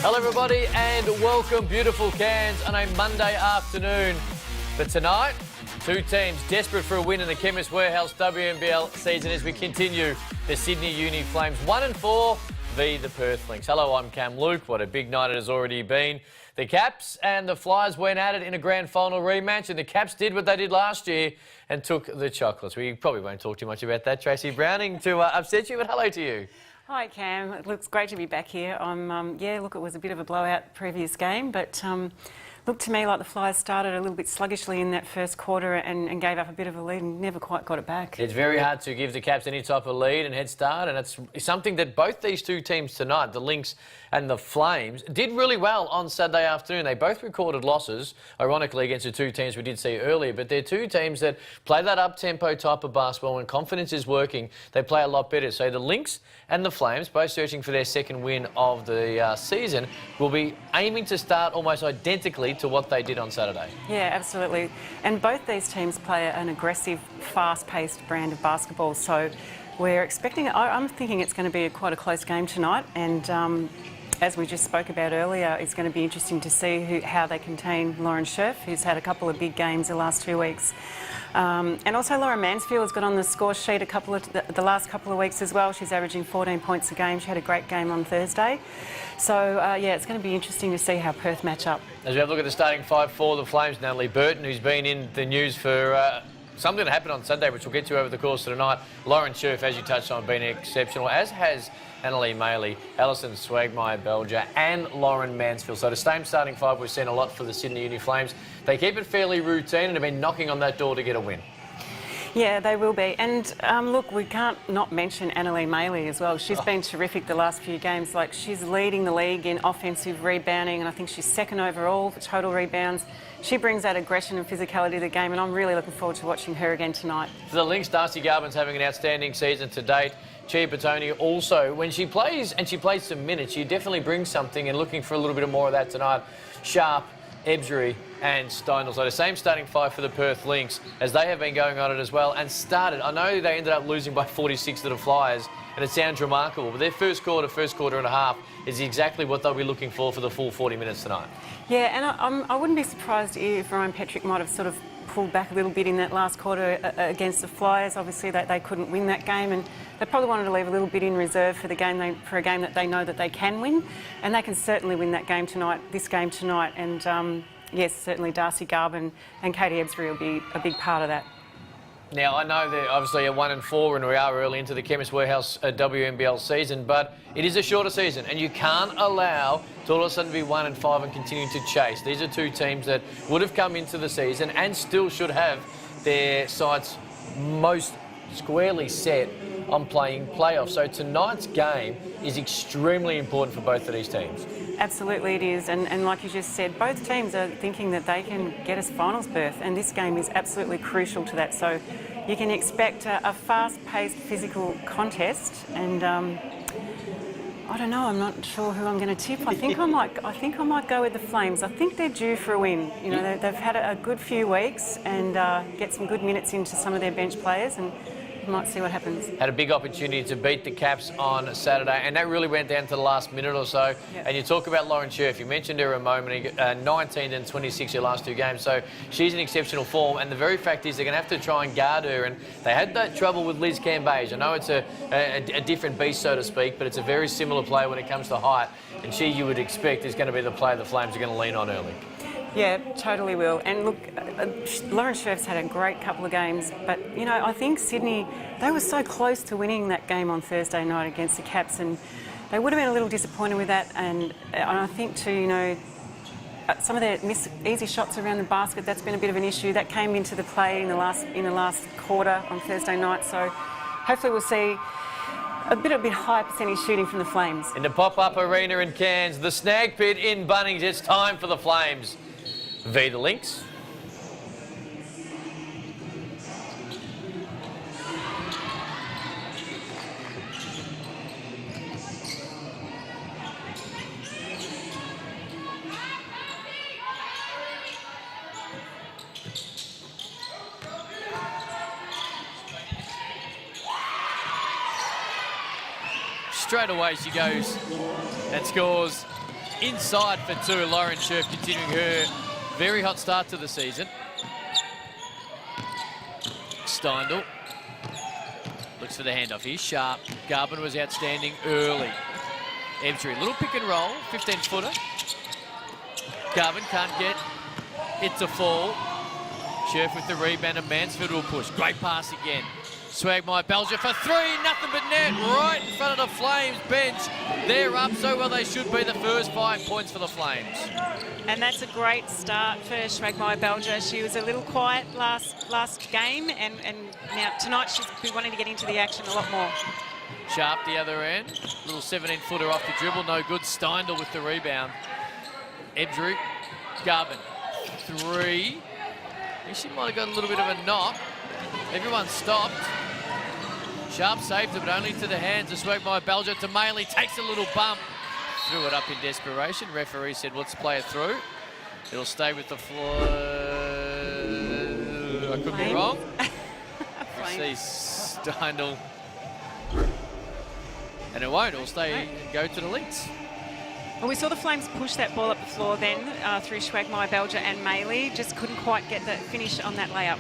Hello everybody and welcome beautiful Cairns on a Monday afternoon. But tonight, two teams desperate for a win in the Chemist Warehouse WNBL season as we continue the Sydney Uni Flames 1-4 v the Perth Lynx. Hello, I'm Cam Luke. What a big night it has already been. The Caps and the Flyers went at it in a grand final rematch, and the Caps did what they did last year and took the chocolates. We probably won't talk too much about that, Tracy Browning, to upset you, but hello to you. Hi Cam, it looks great to be back here. Yeah, look, it was a bit of a blowout previous game, but looked to me like the Flyers started a little bit sluggishly in that first quarter and gave up a bit of a lead and never quite got it back. It's very hard to give the Caps any type of lead and head start, and it's something that both these two teams tonight, the Lynx and the Flames, did really well on Saturday afternoon. They both recorded losses, ironically, against the two teams we did see earlier, but they're two teams that play that up-tempo type of basketball. When confidence is working, they play a lot better. So the Lynx and the Flames, both searching for their second win of the season, will be aiming to start almost identically to what they did on Saturday. Yeah, absolutely. And both these teams play an aggressive, fast-paced brand of basketball. So we're expecting, I'm thinking it's going to be quite a close game tonight. And as we just spoke about earlier, it's going to be interesting to see how they contain Lauren Scherf, who's had a couple of big games the last 2 weeks. And also Lauren Mansfield has got on the score sheet the last couple of weeks as well. She's averaging 14 points a game. She had a great game on Thursday. So, yeah, it's going to be interesting to see how Perth match up. As we have a look at the starting five for the Flames, Natalie Burton, who's been in the news for something that happened on Sunday, which we'll get to over the course of the night. Lauren Scherf, as you touched on, been exceptional, as has Annalie Maley, Alison Swagmeyer-Belger and Lauren Mansfield. So the same starting five we've seen a lot for the Sydney Uni Flames. They keep it fairly routine and have been knocking on that door to get a win. Yeah, they will be. And look, we can't not mention Annalie Maley as well. She's been terrific the last few games. Like, she's leading the league in offensive rebounding, and I think she's second overall for total rebounds. She brings that aggression and physicality to the game, and I'm really looking forward to watching her again tonight. For the Lynx, Darcy Garbin's having an outstanding season to date. Chia Petoni also, when she plays, and she plays some minutes, she definitely brings something, and looking for a little bit more of that tonight. Sharp, Ebsbury and Steindl. So the same starting five for the Perth Lynx, as they have been going on it as well, and started. I know they ended up losing by 46 to the Flyers, and it sounds remarkable, but their first quarter and a half is exactly what they'll be looking for the full 40 minutes tonight. Yeah, and I wouldn't be surprised if Ryan Petrick might have sort of pulled back a little bit in that last quarter against the Flyers. Obviously, they couldn't win that game, and they probably wanted to leave a little bit in reserve for a game that they know that they can win, and they can certainly win that game tonight, this game tonight. And yes, certainly Darcy Garbin and Katie Ebsbury will be a big part of that. Now, I know they're obviously a 1-4 and we are early into the Chemist Warehouse WNBL season, but it is a shorter season and you can't allow to all of a sudden be 1-5 and continue to chase. These are two teams that would have come into the season and still should have their sights most squarely set on playing playoffs. So tonight's game is extremely important for both of these teams. Absolutely it is, and like you just said, both teams are thinking that they can get us finals berth, and this game is absolutely crucial to that. So you can expect a fast-paced physical contest, and I don't know, I'm not sure who I'm going to tip. I think I might go with the Flames. I think they're due for a win. You know, they've had a good few weeks and get some good minutes into some of their bench players, and might see what happens. Had a big opportunity to beat the Caps on Saturday, and that really went down to the last minute or so. Yep. And you talk about Lauren Scherf, you mentioned her a moment ago, 19 and 26 her last two games, so she's in exceptional form, and the very fact is they're going to have to try and guard her, and they had that trouble with Liz Cambage. I know it's a different beast, so to speak, but it's a very similar player when it comes to height, and she, you would expect, is going to be the player the Flames are going to lean on early. Yeah, totally will. And look, Lauren Scherf's had a great couple of games, but, you know, I think Sydney, they were so close to winning that game on Thursday night against the Caps, and they would have been a little disappointed with that. And I think too, you know, some of their easy shots around the basket, that's been a bit of an issue. That came into the play in the last quarter on Thursday night. So hopefully we'll see a bit higher percentage shooting from the Flames. In the pop-up arena in Cairns, the Snag Pit in Bunnings, it's time for the Flames v the Lynx. Straight away she goes and scores inside for 2. Lauren Scherf continuing her very hot start to the season. Steindl looks for the handoff. He's sharp. Garvin was outstanding early. Ebsbury, little pick and roll, 15-footer. Garvin can't get it to fall. Scherf with the rebound and Mansfield will push. Great pass again. Swagmire Belger for 3, nothing but net, right in front of the Flames bench. They're up so well they should be. The first 5 points for the Flames. And that's a great start for Swagmire Belger. She was a little quiet last game, and now tonight she's been wanting to get into the action a lot more. Sharp the other end. Little 17-footer off the dribble, no good. Steindl with the rebound. Ebsbury, Garvin, 3. I think she might have got a little bit of a knock. Everyone stopped. Sharp saved it, but only to the hands of Swagmire Belger. To Maley, takes a little bump. Threw it up in desperation. Referee said, let's play it through. It'll stay with the floor. I could be wrong. See Steindl. And it won't. It'll stay and go to the Lynx. Well, we saw the Flames push that ball up the floor then through Swagmire Belger and Maley. Just couldn't quite get the finish on that layup.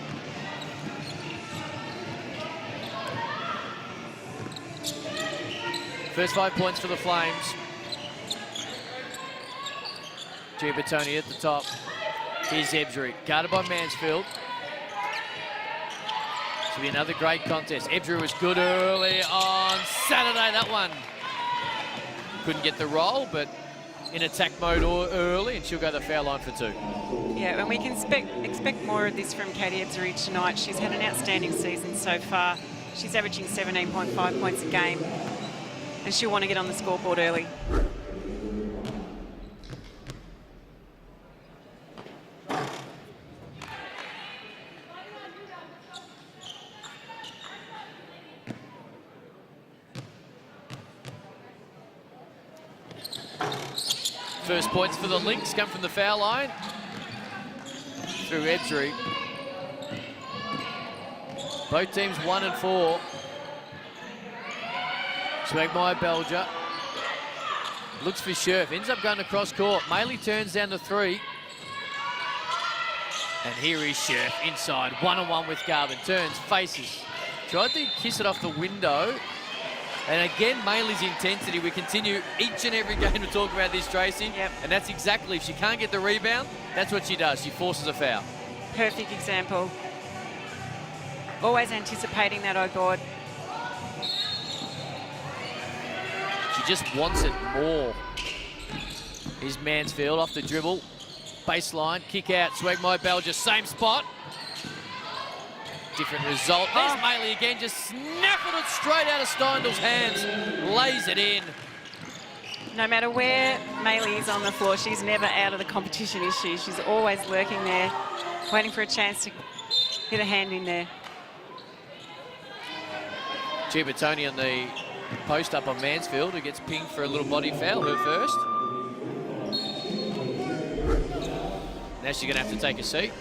First 5 points for the Flames. Giabatoni at the top. Here's Ebsbury, guarded by Mansfield. This will be another great contest. Ebsbury was good early on Saturday, that one. Couldn't get the roll, but in attack mode early, and she'll go the foul line for 2. Yeah, and we can expect more of this from Katie Ebsbury tonight. She's had an outstanding season so far. She's averaging 17.5 points a game, and she'll want to get on the scoreboard early. First points for the Lynx come from the foul line through Ebsbury. Both teams 1 and 4. Swagmire Belger looks for Scherf, ends up going across court. Maley turns down the 3. And here is Scherf inside, 1-on-1 with Garvin. Turns, faces, tried to kiss it off the window. And again, Maley's intensity. We continue each and every game to talk about this, Tracy. Yep. And that's exactly, if she can't get the rebound, that's what she does. She forces a foul. Perfect example. Always anticipating that, oh God. She just wants it more. Here's Mansfield off the dribble. Baseline, kick out, Swagmire Belger, same spot. Different result. There's Maley again, just snapping it straight out of Steindl's hands. Lays it in. No matter where Maley is on the floor, she's never out of the competition, is she? She's always lurking there, waiting for a chance to get a hand in there. Giabatoni on the post up on Mansfield, who gets pinged for a little body foul, her first. Now she's going to have to take a seat.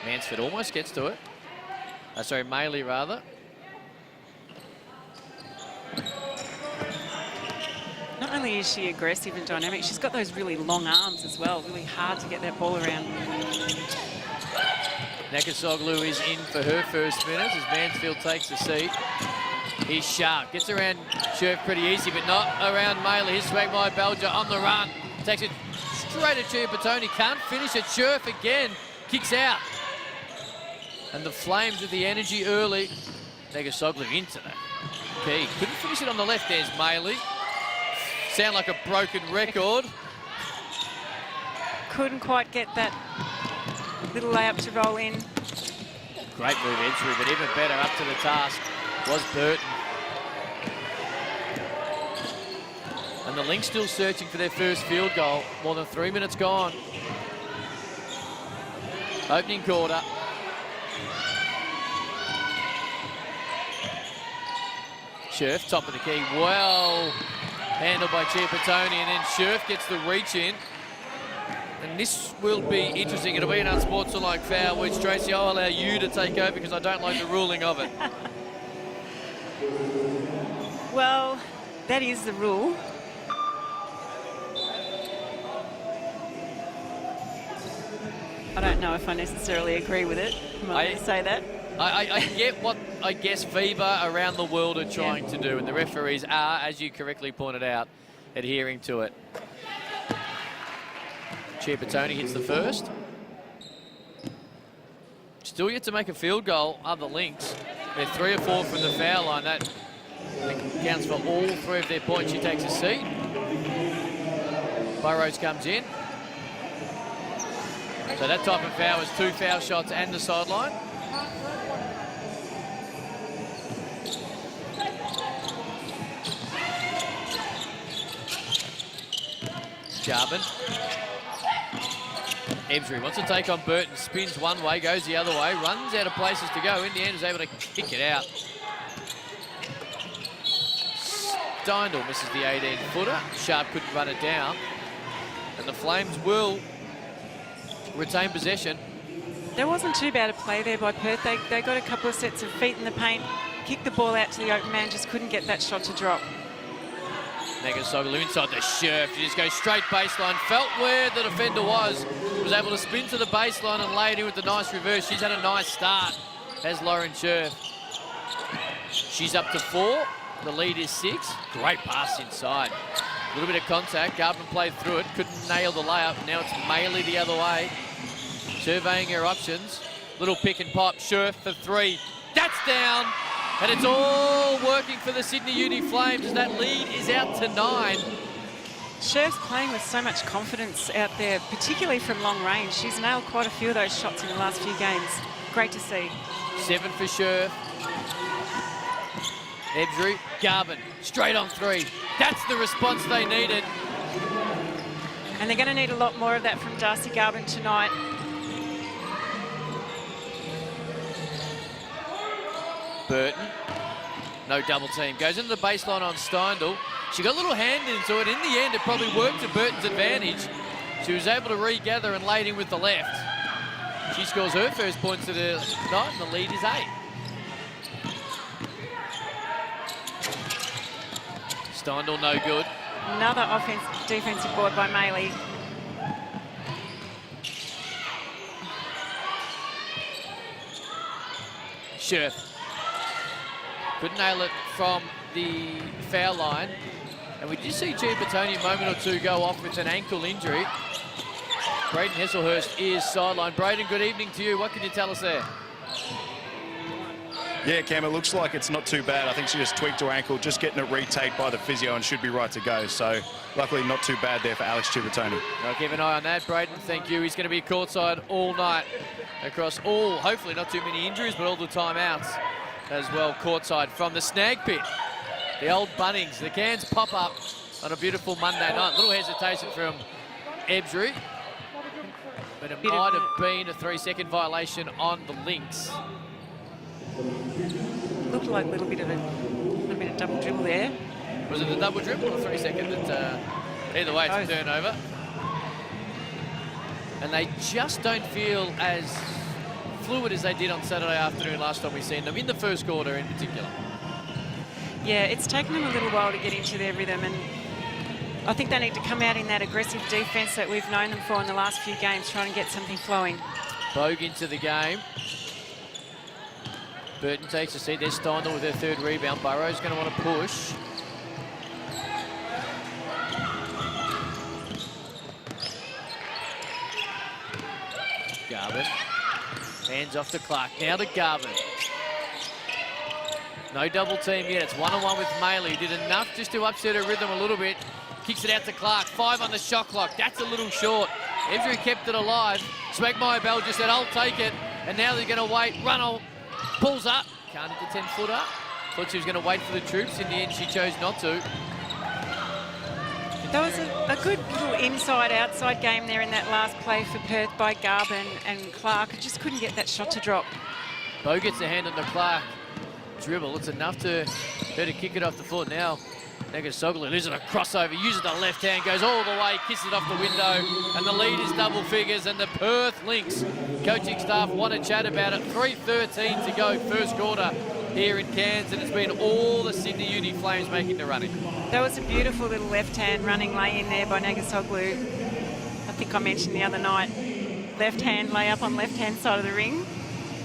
Mansfield almost gets to it. Sorry, Maley rather. Not only is she aggressive and dynamic, she's got those really long arms as well. Really hard to get that ball around. Nakasoglu is in for her first minute as Mansfield takes a seat. He's sharp, gets around Scherf pretty easy, but not around Maley. Here's Swagmire Belger on the run. Takes it straight at Giabatoni, can't finish it. Scherf again, kicks out. And the Flames with the energy early. Nakasoglu into the key. Couldn't finish it on the left. There's Maley. Sound like a broken record. Couldn't quite get that little layup to roll in. Great move, Ebsbury, but even better up to the task was Burton. And the Lynx still searching for their first field goal. More than 3 minutes gone. Opening quarter. Scherf, top of the key, well handled by Giabatoni, and then Scherf gets the reach in. And this will be interesting. It'll be an unsportsmanlike foul, which, Tracy, I'll allow you to take over because I don't like the ruling of it. Well, that is the rule. I don't know if I necessarily agree with it. Am I allowed to say that? I get what, I guess, FIBA around the world are trying to do, and the referees are, as you correctly pointed out, adhering to it. Chiapatoni hits the first. Still yet to make a field goal, other Lynx. They're 3 or 4 from the foul line. That counts for all 3 of their points. She takes a seat. Burrows comes in. So that type of foul is 2 foul shots and the sideline. Garvin. Ebsbury wants to take on Burton, spins one way, goes the other way, runs out of places to go. In the end, is able to kick it out. Steindl misses the 18-footer. Sharp couldn't run it down. And the Flames will retain possession. There wasn't too bad a play there by Perth. They got a couple of sets of feet in the paint, kicked the ball out to the open man, just couldn't get that shot to drop. Nagasoglu inside the Scherf. She just goes straight baseline. Felt where the defender was able to spin to the baseline and lay it in with a nice reverse. She's had a nice start, as Lauren Scherf. She's up to 4. The lead is 6. Great pass inside. A little bit of contact. Garvin played through it. Couldn't nail the layup. Now it's Maley the other way. Surveying her options. Little pick and pop. Scherf for 3. That's down. And it's all working for the Sydney Uni Flames as that lead is out to 9. Scherf's playing with so much confidence out there, particularly from long range. She's nailed quite a few of those shots in the last few games. Great to see. 7 for Scherf. Ebsbury, Garvin, straight on 3. That's the response they needed. And they're going to need a lot more of that from Darcy Garvin tonight. Burton, no double team. Goes into the baseline on Steindl. She got a little hand into it. In the end, it probably worked to Burton's advantage. She was able to regather and lay it in with the left. She scores her first points of the night, and the lead is 8. Steindl no good. Another defensive board by Maley. Scherf. Couldn't nail it from the foul line. And we did see Chiapatoni a moment or two go off with an ankle injury. Brayden Hesselhurst is sidelined. Brayden, good evening to you. What can you tell us there? Yeah, Cam, it looks like it's not too bad. I think she just tweaked her ankle, just getting it retaped by the physio and should be right to go. So, luckily, not too bad there for Alex Chiapatoni. I'll keep an eye on that. Brayden, thank you. He's going to be courtside all night across all, hopefully not too many injuries, but all the timeouts as well, courtside from the snag pit. The old Bunnings. The cans pop up on a beautiful Monday night. Little hesitation from Ebsbury, but it might have been a 3-second violation on the Lynx. Looked like a little bit of double dribble there. Was it a double dribble or 3-second? Either way, it's a turnover. And they just don't feel as fluid as they did on Saturday afternoon last time we seen them, in the first quarter in particular. Yeah, it's taken them a little while to get into their rhythm, and I think they need to come out in that aggressive defence that we've known them for in the last few games, trying to get something flowing. Bogue into the game. Burton takes a seat. There's Steindl with her 3rd rebound. Burrow's going to want to push. Garvin. Hands off to Clark. Now to Garvin. No double team yet. It's 1-on-1 with Maley. Did enough just to upset her rhythm a little bit. Kicks it out to Clark. 5 on the shot clock. That's a little short. Ebsbury kept it alive. Swagmeyer-Bell just said, I'll take it. And now they're going to wait. Run. Pulls up. Can't hit the 10-footer. Thought she was going to wait for the troops. In the end, she chose not to. That was a good little inside-outside game there in that last play for Perth by Garvin and Clark. Just couldn't get that shot to drop. Bo gets a hand on the Clark dribble. It's enough to her to kick it off the foot. Now Negasoglu loses a crossover, uses the left hand, goes all the way, kisses it off the window, and the lead is double figures, and the Perth Lynx coaching staff want to chat about it. 3:13 to go, first quarter here in Cairns, and it's been all the Sydney Uni Flames making the running. That was a beautiful little left-hand running lay-in there by Negasoglu. I think I mentioned the other night, left-hand lay-up on left-hand side of the ring.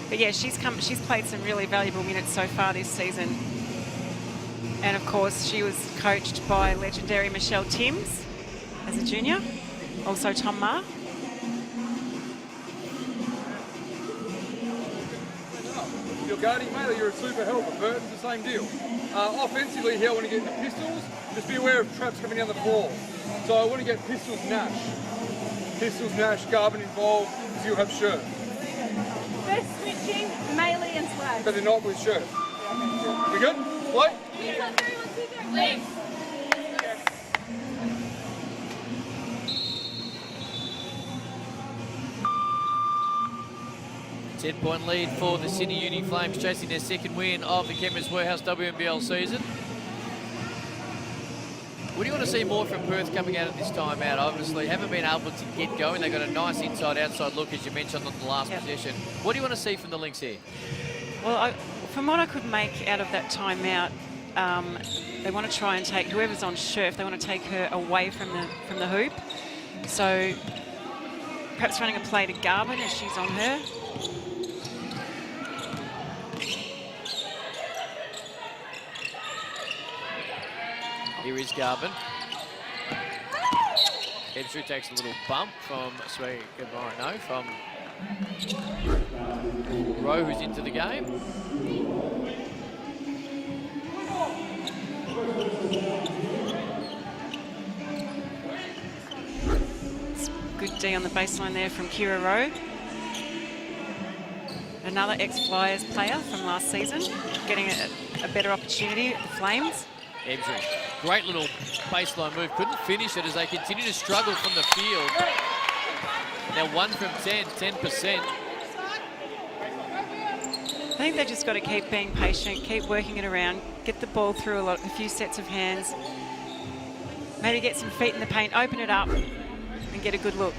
But yeah, she's played some really valuable minutes so far this season. And of course, she was coached by legendary Michelle Timms as a junior, also Tom Ma. You're guarding, mate, you're a super helper. Burton's the same deal. Offensively here, I want to get the pistols. Just be aware of traps coming down the floor. So I want to get pistols, Nash. Pistols, Nash, Garvin involved, so you'll have shirt. First switching, melee and swag. But they're not with shirt. We good? Play? Legs. 10-point lead for the Sydney Uni Flames, chasing their second win of the Chemist Warehouse WNBL season. What do you want to see more from Perth coming out of this timeout? Obviously, haven't been able to get going. They've got a nice inside-outside look, as you mentioned on the last possession. What do you want to see from the Lynx here? Well, from what I could make out of that timeout, they want to try and take whoever's on Scherf, they want to take her away from the hoop. So perhaps running a play to Garvin as she's on her. Here is Garvin. Ebshu takes a little bump from from Rowe, who's into the game. Good D on the baseline there from Kira Rowe. Another ex-Flyers player from last season, getting a better opportunity at the Flames. Ebshu, great little baseline move. Couldn't finish it as they continue to struggle from the field. Now 1 from 10, 10%. I think they just got to keep being patient, keep working it around, get the ball through a few sets of hands, maybe get some feet in the paint, open it up and get a good look.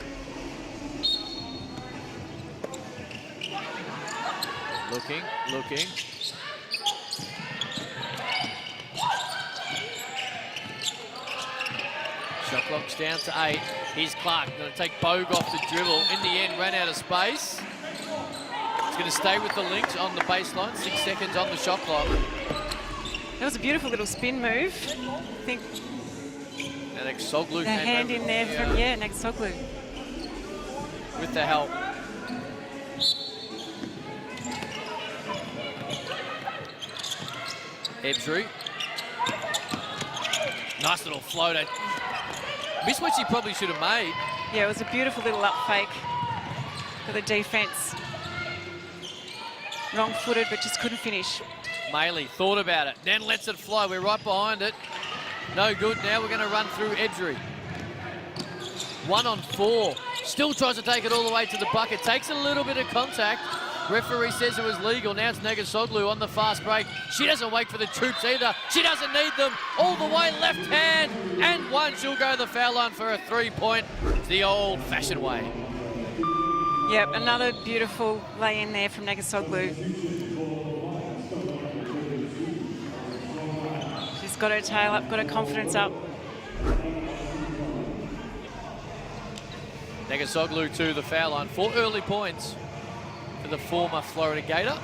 Looking. Shot clock's down to 8. Here's Clark, going to take Bogue off the dribble. In the end, ran out of space. He's going to stay with the Lynx on the baseline. 6 seconds on the shot clock. That was a beautiful little spin move. I think Negasoglu the hand in there from, Negasoglu. With the help. Ebshu. Nice little floater. Missed what she probably should have made. Yeah, it was a beautiful little up fake for the defence. Wrong-footed, but just couldn't finish. Maley thought about it, then lets it fly. We're right behind it. No good. Now we're going to run through Ebshu. 1 on 4. Still tries to take it all the way to the bucket. Takes a little bit of contact. Referee says it was legal. Now it's Negasoglu on the fast break. She doesn't wait for the troops either. She doesn't need them. All the way left hand and 1. She'll go to the foul line for a 3-point. It's the old-fashioned way. Yep, another beautiful lay in there from Negasoglu. She's got her tail up, got her confidence up. Negasoglu to the foul line. 4 early points for the former Florida Gator.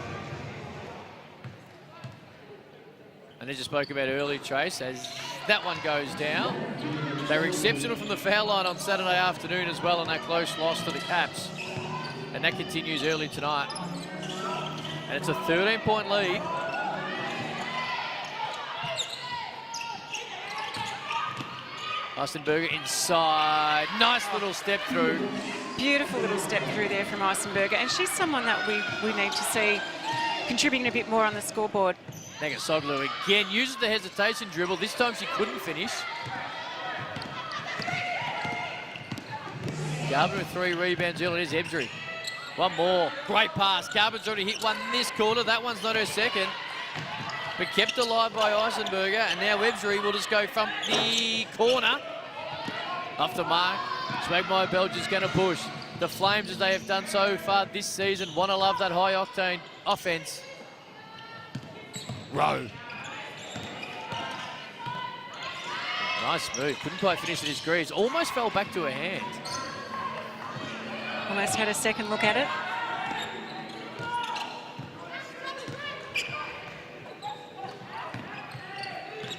And as you spoke about early, Trace, as that one goes down. They were exceptional from the foul line on Saturday afternoon as well in that close loss to the Caps. And that continues early tonight. And it's a 13-point lead. Eisenberger inside. Nice little step through. Beautiful little step through there from Eisenberger. And she's someone that we need to see contributing a bit more on the scoreboard. Negasoglu again uses the hesitation dribble. This time she couldn't finish. Garvin with 3 rebounds early. Here's Ebshu. 1 more. Great pass. Garvin's already hit 1 this quarter. That one's not her second. but kept alive by Eisenberger. And now Websbury will just go from the corner. Off the mark. Swagmeyer Belger's going to push. The Flames, as they have done so far this season, want to love that high-octane offense. Rowe. Nice move. Couldn't quite finish at his greaves. Almost fell back to her hand. Almost had a second look at it.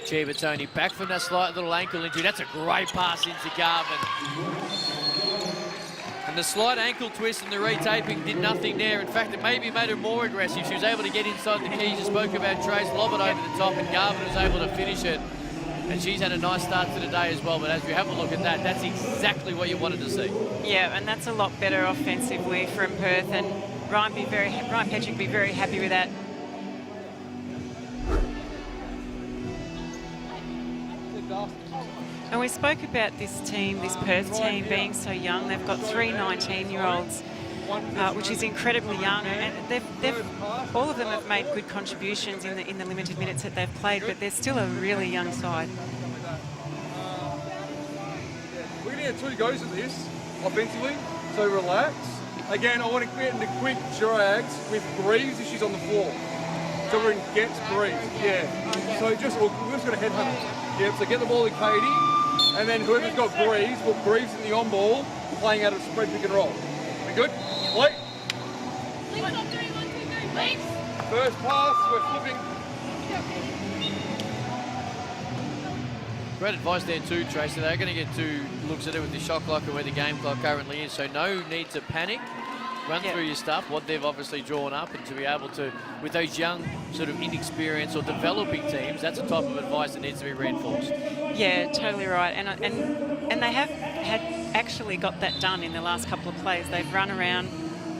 Chiabatoni back from that slight little ankle injury. That's a great pass into Garvin. And the slight ankle twist and the retaping did nothing there. In fact, it maybe made her more aggressive. She was able to get inside the keys. You spoke about Trace, lob it over the top, and Garvin was able to finish it. And she's had a nice start to the day as well. But as we have a look at that, that's exactly what you wanted to see. Yeah, and that's a lot better offensively from Perth. And Ryan Petchik would be very happy with that. And we spoke about this team, this Perth team, being so young. They've got 3 19-year-olds, which is incredibly young. And all of them have made good contributions in the limited minutes that they've played, but they're still a really young side. We're going to get 2 goes at this offensively, so relax. Again, I want to get into quick drags with Breeze if she's on the floor. So we're in gets Breeze, yeah. So we're just going to headhunt. Yeah, so get the ball to Katie, and then whoever's got Breeze will Breeze in the on ball, playing out of spread pick and roll. We good? Play. First pass, we're flipping. Great advice there too, Tracy. They're going to get 2 looks at it with the shot clock and where the game clock currently is, so no need to panic. Run through your stuff, what they've obviously drawn up, and to be able to, with those young, sort of inexperienced or developing teams, that's a type of advice that needs to be reinforced. Yeah, totally right. And they have actually got that done in the last couple of plays. They've run around,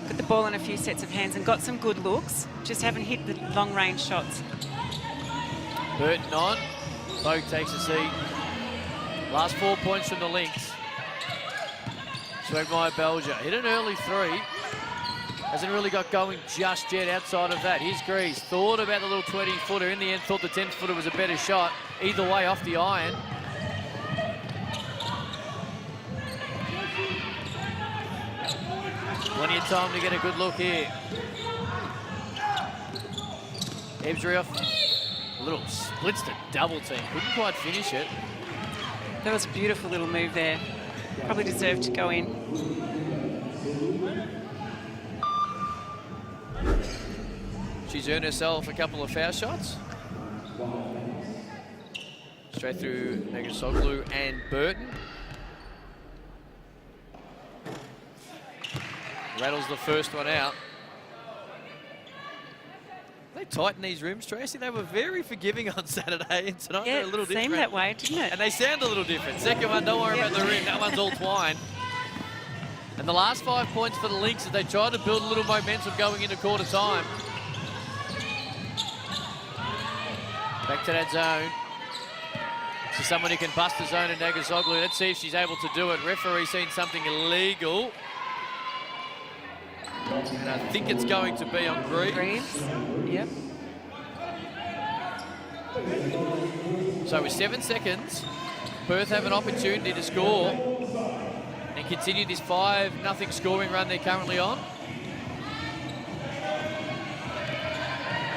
got the ball in a few sets of hands and got some good looks, just haven't hit the long-range shots. Burton on. Bogue takes a seat. Last 4 points from the Lynx. Swagmeyer Belger hit an early 3. Hasn't really got going just yet outside of that. Here's Greaves. Thought about the little 20-footer. In the end, thought the 10-footer was a better shot. Either way, off the iron. Plenty of time to get a good look here. Ebsbury off. A little splits to double team. Couldn't quite finish it. That was a beautiful little move there. Probably deserved to go in. She's earned herself a couple of foul shots. Straight through Negasoglu and Burton. Rattles the first one out. They tighten these rooms, Tracy. They were very forgiving on Saturday, and tonight they're a little different. Seemed that way, didn't it? And they sound a little different. Second one, don't worry about the rim. That one's all twine. And the last 5 points for the Lynx as they try to build a little momentum going into quarter time. Back to that zone. So someone who can bust the zone in Negasoglu. Let's see if she's able to do it. Referee seen something illegal. And I think it's going to be on Greaves. Yep. So with 7 seconds, Perth have an opportunity to score and continue this 5-0 scoring run they're currently on.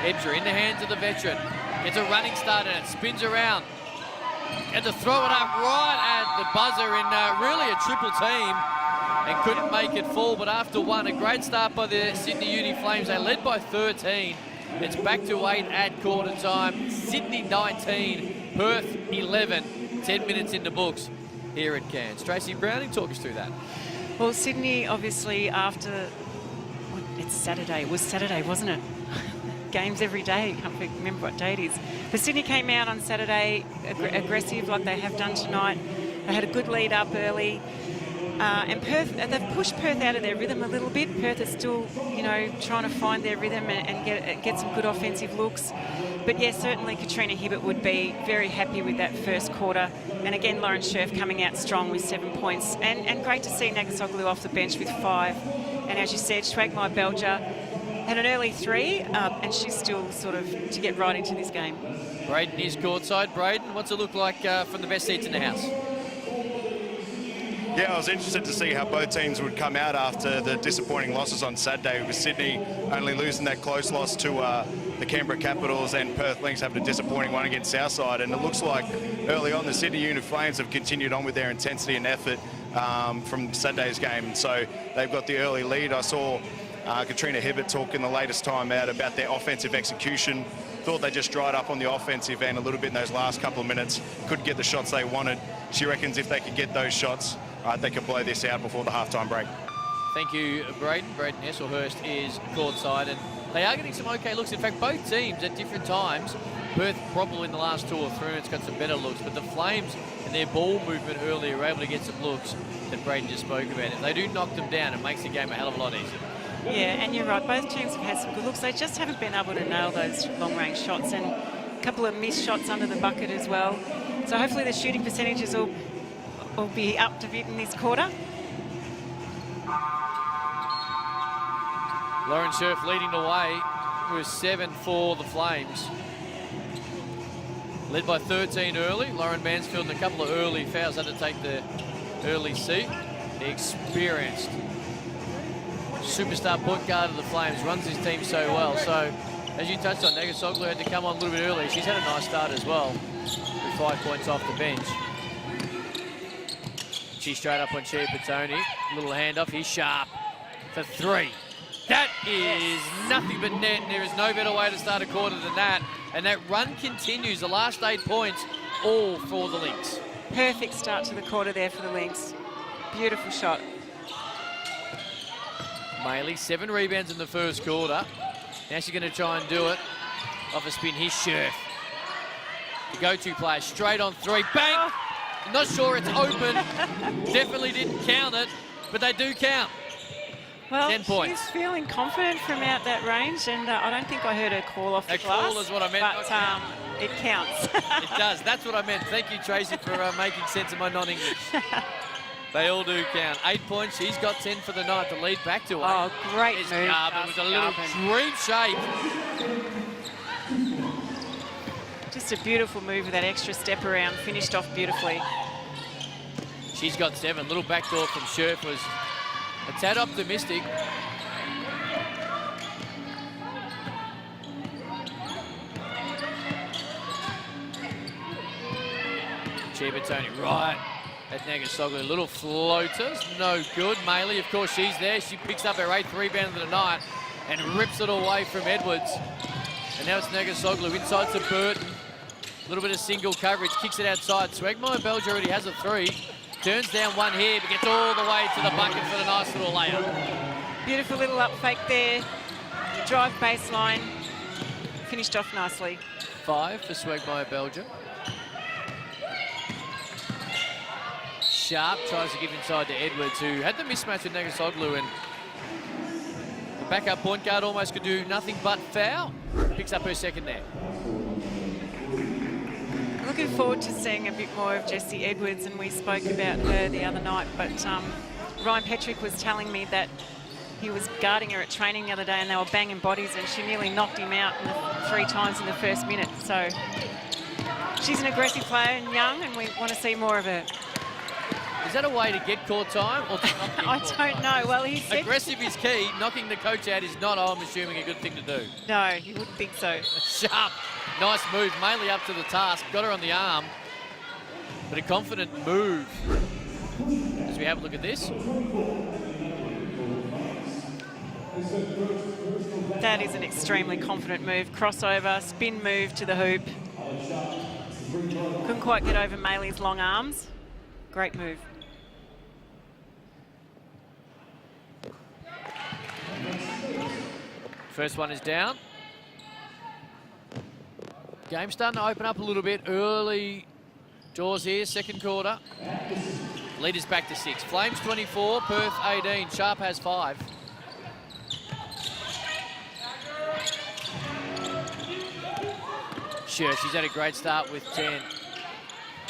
Ebsbury in the hands of the veteran. Gets a running start and it spins around. And to throw it up right at the buzzer in really a triple team. And couldn't make it fall, but after 1, a great start by the Sydney Uni Flames. They led by 13. It's back to 8 at quarter time. Sydney 19, Perth 11. 10 minutes in the books here at Cairns. Tracy Browning, talk us through that. Well, Sydney, obviously, after... It's Saturday. It was Saturday, wasn't it? Games every day. I can't remember what day it is. But Sydney came out on Saturday aggressive like they have done tonight. They had a good lead up early. And Perth, they've pushed Perth out of their rhythm a little bit. Perth is still, you know, trying to find their rhythm and get some good offensive looks. But yes, certainly Katrina Hibbert would be very happy with that first quarter. And again, Lauren Scherf coming out strong with 7 points. And great to see Negasoglu off the bench with 5. And as you said, Swagmeyer Belger had an early 3, and she's still sort of to get right into this game. Brayden is courtside. Brayden, what's it look like from the best seats in the house? Yeah, I was interested to see how both teams would come out after the disappointing losses on Saturday, with Sydney only losing that close loss to the Canberra Capitals and Perth Lynx having a disappointing one against Southside. And it looks like early on the Sydney Uni Flames have continued on with their intensity and effort from Saturday's game. So they've got the early lead. I saw Katrina Hibbert talk in the latest time out about their offensive execution. Thought they just dried up on the offensive end a little bit in those last couple of minutes. Couldn't get the shots they wanted. She reckons if they could get those shots, they could blow this out before the halftime break. Thank you, Brayden. Brayden Esselhurst is courtside, and they are getting some okay looks. In fact, both teams at different times. Perth probably in the last 2 or 3 minutes got some better looks, but the Flames and their ball movement earlier were able to get some looks that Brayden just spoke about. If they do knock them down, it makes the game a hell of a lot easier. Yeah, and you're right. Both teams have had some good looks. They just haven't been able to nail those long-range shots, and a couple of missed shots under the bucket as well. So hopefully the shooting percentages will be up to bit in this quarter. Lauren Scherf leading the way with 7 for the Flames. Led by 13 early. Lauren Mansfield and a couple of early fouls had to take the early seat. The experienced superstar point guard of the Flames runs his team so well. So, as you touched on, Nagasoglu had to come on a little bit early. She's had a nice start as well, with 5 points off the bench. She's straight up on Shea Petoni. Little handoff. He's sharp for 3. That is nothing but net, and there is no better way to start a quarter than that. And that run continues. The last 8 points, all for the Lynx. Perfect start to the quarter there for the Lynx. Beautiful shot. Maley, 7 rebounds in the first quarter. Now she's going to try and do it. Off a spin, here's Scherf. The go-to player, straight on 3. Bang! Oh. Not sure it's open. Definitely didn't count it, but they do count. Well, 10 points. She's feeling confident from out that range, and I don't think I heard her call off the A glass. call is what I meant, But not it counts. It does. That's what I meant. Thank you, Tracy, for making sense of my non-English. They all do count. 8 points. She's got 10 for the night to lead back to 8. Oh, great There's move. Garvin with a little dream shape. Just a beautiful move with that extra step around. Finished off beautifully. She's got 7. Little backdoor from Scherf was a tad optimistic. Chibatoni right at Nagasoglu. Little floaters, no good. Maley, of course, she's there. She picks up her 8th rebound of the night and rips it away from Edwards. And now it's Nagasoglu inside to Burton. A little bit of single coverage, kicks it outside. Swagmeyer Belger already has a 3. Turns down 1 here, but gets all the way to the bucket for the nice little layup. Beautiful little up fake there. Drive baseline. Finished off nicely. 5 for Swagmeyer Belger. Sharp tries to give inside to Edwards, who had the mismatch with Nagasoglu, and the backup point guard almost could do nothing but foul. Picks up her 2nd there. Looking forward to seeing a bit more of Jessie Edwards, and we spoke about her the other night, but Ryan Petrick was telling me that he was guarding her at training the other day and they were banging bodies, and she nearly knocked him out 3 times in the first minute. So she's an aggressive player and young, and we want to see more of her. Is that a way to get court time or to not get I court don't time? know. Well, he said... Aggressive is key. Knocking the coach out is not, I'm assuming, a good thing to do. No, you wouldn't think so. Sharp. Nice move. Maley up to the task. Got her on the arm. But a confident move. As we have a look at this. That is an extremely confident move. Crossover, spin move to the hoop. Couldn't quite get over Maley's long arms. Great move. First one is down. Game starting to open up a little bit. Early doors here, 2nd quarter. Lead is back to 6. Flames 24, Perth 18. Sharp has 5. Sure, she's had a great start with 10.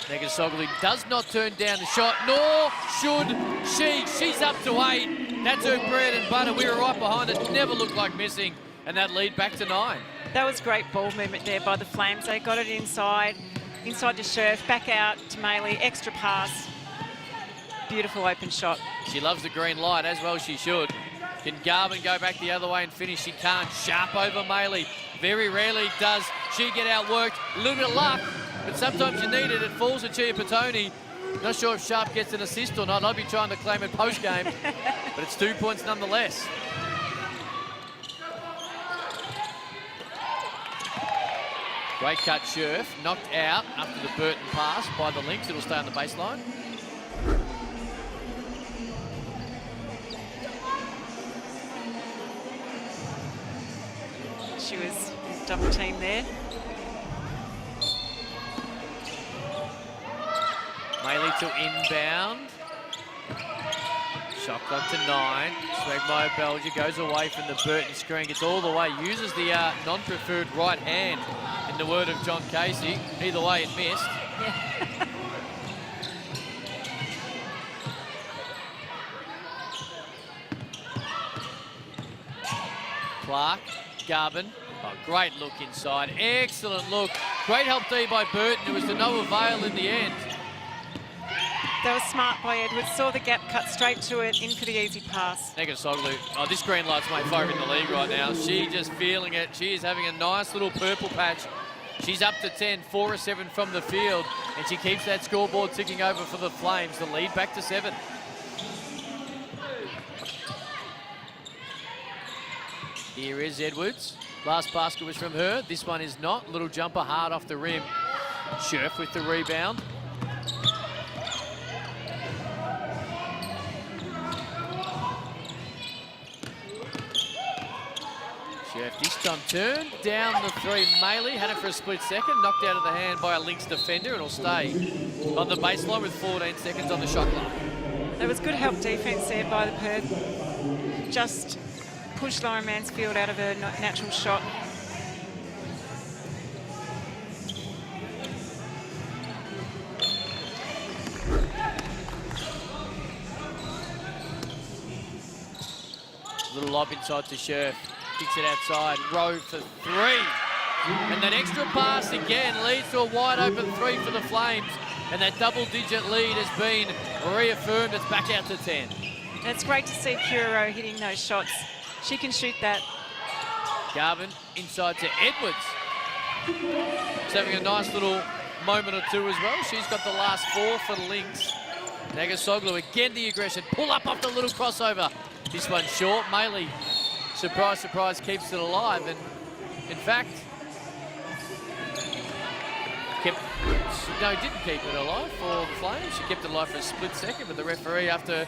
Nagasoglu does not turn down the shot, nor should she. She's up to 8. That's her bread and butter. We were right behind it. Never looked like missing. and that lead back to 9. That was great ball movement there by the Flames. They got it inside to Scherf, back out to Maley, extra pass. Beautiful open shot. She loves the green light, as well she should. Can Garvin go back the other way and finish? She can't. Sharp over Maley. Very rarely does she get outworked. A little bit of luck, but sometimes you need it. It falls to Chia Petoni. Not sure if Sharp gets an assist or not. I'd be trying to claim it post-game, but it's 2 points nonetheless. Great cut, Scherf. Knocked out after the Burton pass by the Lynx. It'll stay on the baseline. She was double teamed there. Maley to inbound. Shot clock to 9. Swagmeyer Belger goes away from the Burton screen, gets all the way, uses the non-preferred right hand, in the word of John Casey. Either way, it missed. Yeah. Clark, Garvin. Oh, great look inside. Excellent look. Great help D by Burton. It was to no avail in the end. That was smart by Edwards. Saw the gap, cut straight to it, in for the easy pass. Negasoglu. Oh, this green light's my favourite in the league right now. She just feeling it. She is having a nice little purple patch. She's up to 10, 4 or 7 from the field, and she keeps that scoreboard ticking over for the Flames. The lead back to 7. Here is Edwards. Last basket was from her. This one is not. Little jumper hard off the rim. Scherf with the rebound. Scherf this time turned down the 3. Maley had it for a split second. Knocked out of the hand by a Lynx defender. It'll stay on the baseline with 14 seconds on the shot clock. There was good help defence there by the Perth. Just pushed Lauren Mansfield out of her natural shot. Little lob inside to Scherf. Kicks it outside. Rowe for 3. And that extra pass again leads to a wide open 3 for the Flames. And that double-digit lead has been reaffirmed. It's back out to 10. And it's great to see Curo hitting those shots. She can shoot that. Garvin inside to Edwards. She's having a nice little moment or two as well. She's got the last 4 for the Lynx. Negasoglu again the aggression. Pull up off the little crossover. This one short. Maley, surprise, surprise, keeps it alive. And in fact, didn't keep it alive for the Flames. She kept it alive for a split second, but the referee, after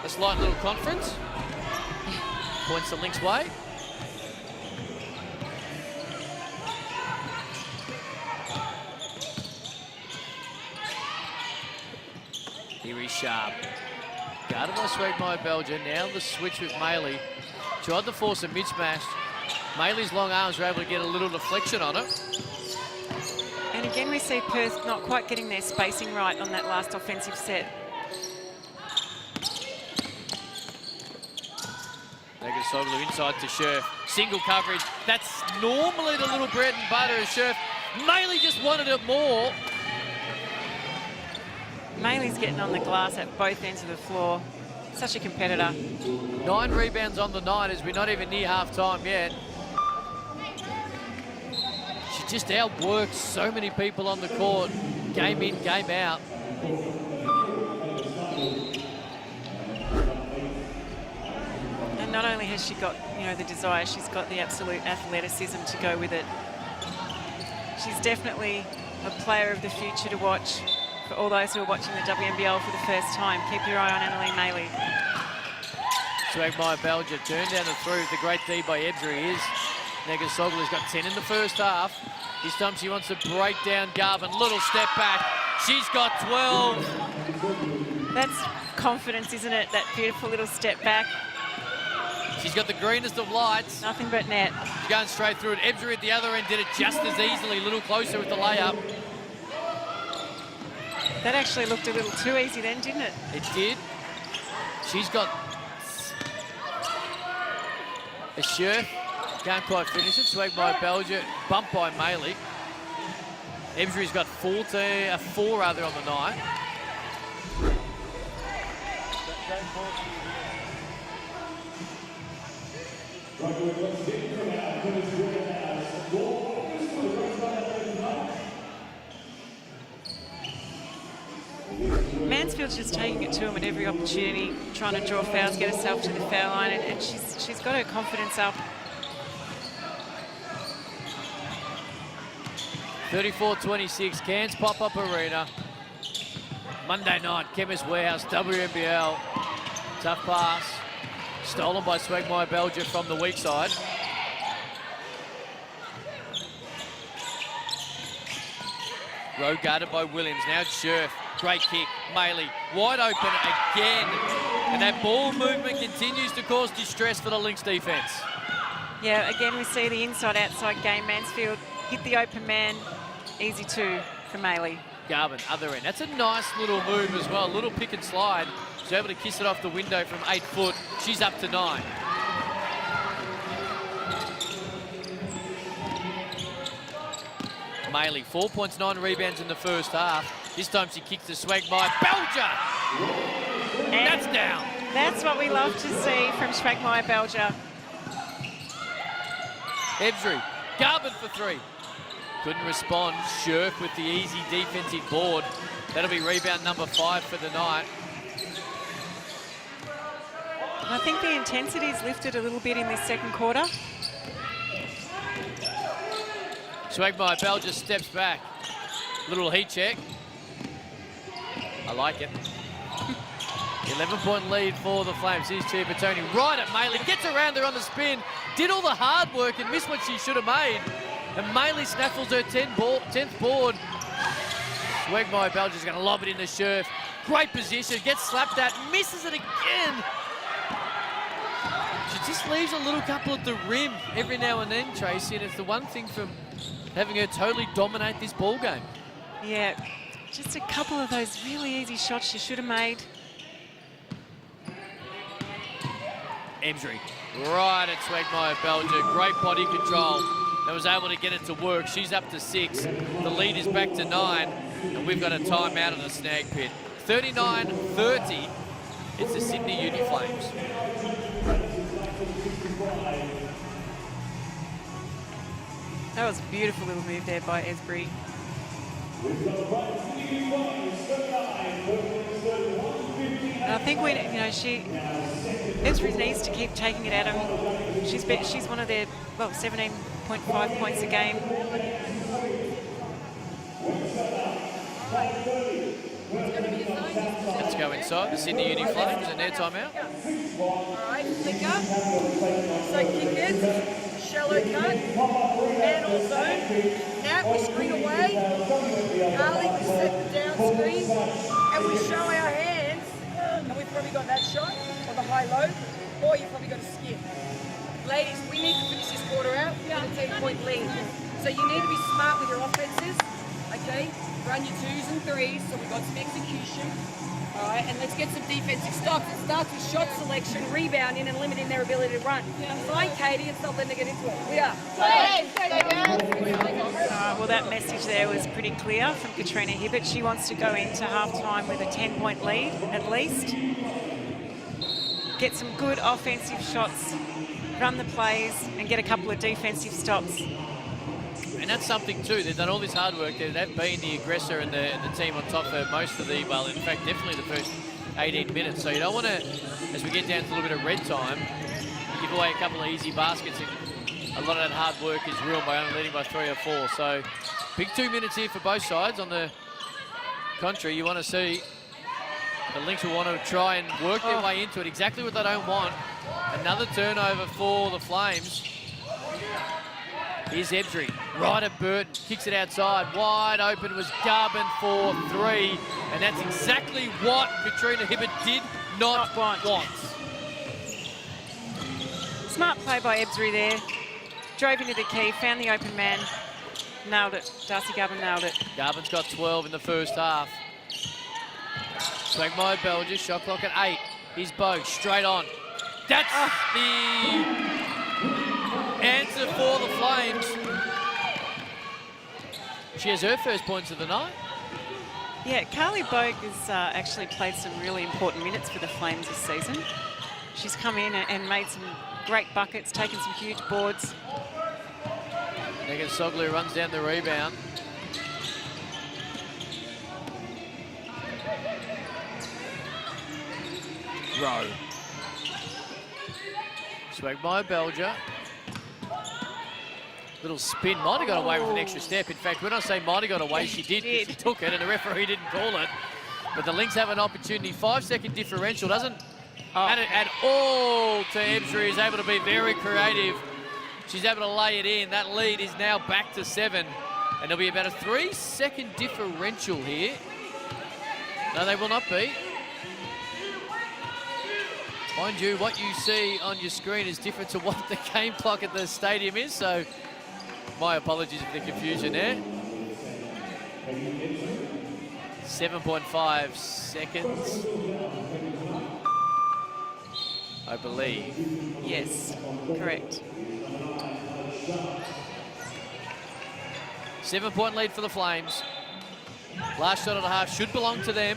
a slight little conference, points the Lynx way. Here is Sharp. Guarded by Swagmeyer Belger. Now the switch with Maley. Tried to force a mismatch. Maley's long arms were able to get a little deflection on it. And again, we see Perth not quite getting their spacing right on that last offensive set. Negasoglu inside to Scherf. Single coverage. That's normally the little bread and butter of Scherf. Maley just wanted it more. Maley's getting on the glass at both ends of the floor. Such a competitor. 9 rebounds on the night as we're not even near half-time yet. She just outworks so many people on the court, game in, game out. And not only has she got, the desire, she's got the absolute athleticism to go with it. She's definitely a player of the future to watch. For all those who are watching the WNBL for the first time, keep your eye on Annalene Maley. Swagmeyer Belger turned down the through. The great D by Ebsbury is. Negasoglu's got 10 in the first half. This time she wants to break down Garvin. Little step back. She's got 12. That's confidence, isn't it? That beautiful little step back. She's got the greenest of lights. Nothing but net. She's going straight through it. Ebsbury at the other end did it just as easily. A little closer with the layup. That actually looked a little too easy then, didn't it? It did. She's got a Scherf Can't quite finish it. Swag by Belgium, bumped by Maley. Ebsry's got 4 on the night. Mansfield's just taking it to him at every opportunity, trying to draw fouls, get herself to the foul line, and she's got her confidence up. 34-26, Cairns Pop-Up Arena. Monday night, Chemist Warehouse WNBL. Tough pass. Stolen by Swagmire Belgium from the weak side. Rowe guarded by Williams. Now it's Scherf. Great kick. Maley wide open again. And that ball movement continues to cause distress for the Lynx defence. Yeah, again, we see the inside-outside game. Mansfield hit the open man. Easy 2 for Maley. Garvin, other end. That's a nice little move as well. A little pick and slide. She's able to kiss it off the window from 8 foot. She's up to 9. Maley, 4 points, 9 rebounds in the first half. This time she kicks the swag by Belger. And that's down. That's what we love to see from Swagmire Belger. Ebsry, Garvin for 3. Couldn't respond. Scherf with the easy defensive board. That'll be rebound number 5 for the night. I think the intensity's lifted a little bit in this second quarter. Swagmire Bell just steps back. Little heat check. I like it. 11-point lead for the Flames. Here's Chiapatoni right at Maley. Gets around there on the spin. Did all the hard work and missed what she should have made. And Maley snaffles her 10th board. Swagmire Belger's going to lob it in the Scherf. Great position. Gets slapped at. Misses it again. She just leaves a little couple at the rim every now and then, Tracy. And it's the one thing from having her totally dominate this ball game. Yeah, just a couple of those really easy shots she should have made. Ebsry right at Swagmire Belger. Great body control. And was able to get it to work. She's up to 6. The lead is back to 9. And we've got a timeout on the snag pit. 39-30. It's the Sydney Uni Flames. That was a beautiful little move there by Ebsry. And I think Ebsry needs to keep taking it at him. She's one of their 17.5 points a game. Let's go inside the Sydney Uni Flames and their timeout. Alright, flicker. So kick it, shallow cut, man or zone. Now we screen away. Carly, we set the down screen and we show our hands. And we've probably got that shot or the high-low, or you've probably got a skip. Ladies, we need to finish this quarter out with a 10-point lead. So you need to be smart with your offenses, okay? Run your 2s and 3s, so we've got some execution. All right, and let's get some defensive stops. It starts with shot selection, rebounding, and limiting their ability to run. Find Katie and stop letting her get into it. We are. Well, that message there was pretty clear from Katrina Hibbert. She wants to go into halftime with a 10-point lead, at least. Get some good offensive shots, run the plays, and get a couple of defensive stops. And that's something too. They've done all this hard work. They've been the aggressor and the team on top for most of the, well, in fact, definitely the first 18 minutes. So you don't want to, as we get down to a little bit of red time, give away a couple of easy baskets. And a lot of that hard work is ruined by only leading by 3 or 4. So big 2 minutes here for both sides. On the contrary, you want to see the Lynx will want to try and work their way into it. Exactly what they don't want. Another turnover for the Flames. Here's Ebsry, right at Burton, kicks it outside, wide open was Garvin for 3, and that's exactly what Katrina Hibbert did not want. Smart play by Ebsry there. Drove into the key, found the open man, nailed it. Darcy Garvin nailed it. Garvin's got 12 in the first half. Swagmire Belger, shot clock at 8. Here's Bogue, straight on. That's the answer She has her first points of the night. Yeah, Carly Bogue has actually played some really important minutes for the Flames this season. She's come in and made some great buckets, taken some huge boards. Megan Soglu runs down the rebound. Rowe. Swagmeyer Belger. Little spin, might have got away with an extra step. In fact, when I say might have got away, she did. She took it and the referee didn't call it. But the Lynx have an opportunity. 5-second differential doesn't add it at all to Ebsbury, who's able to be very creative. She's able to lay it in. That lead is now back to 7. And there'll be about a 3-second differential here. No, they will not be. Mind you, what you see on your screen is different to what the game clock at the stadium is, so my apologies for the confusion there. 7.5 seconds, I believe. Yes, correct. 7-point lead for the Flames. Last shot and a half should belong to them.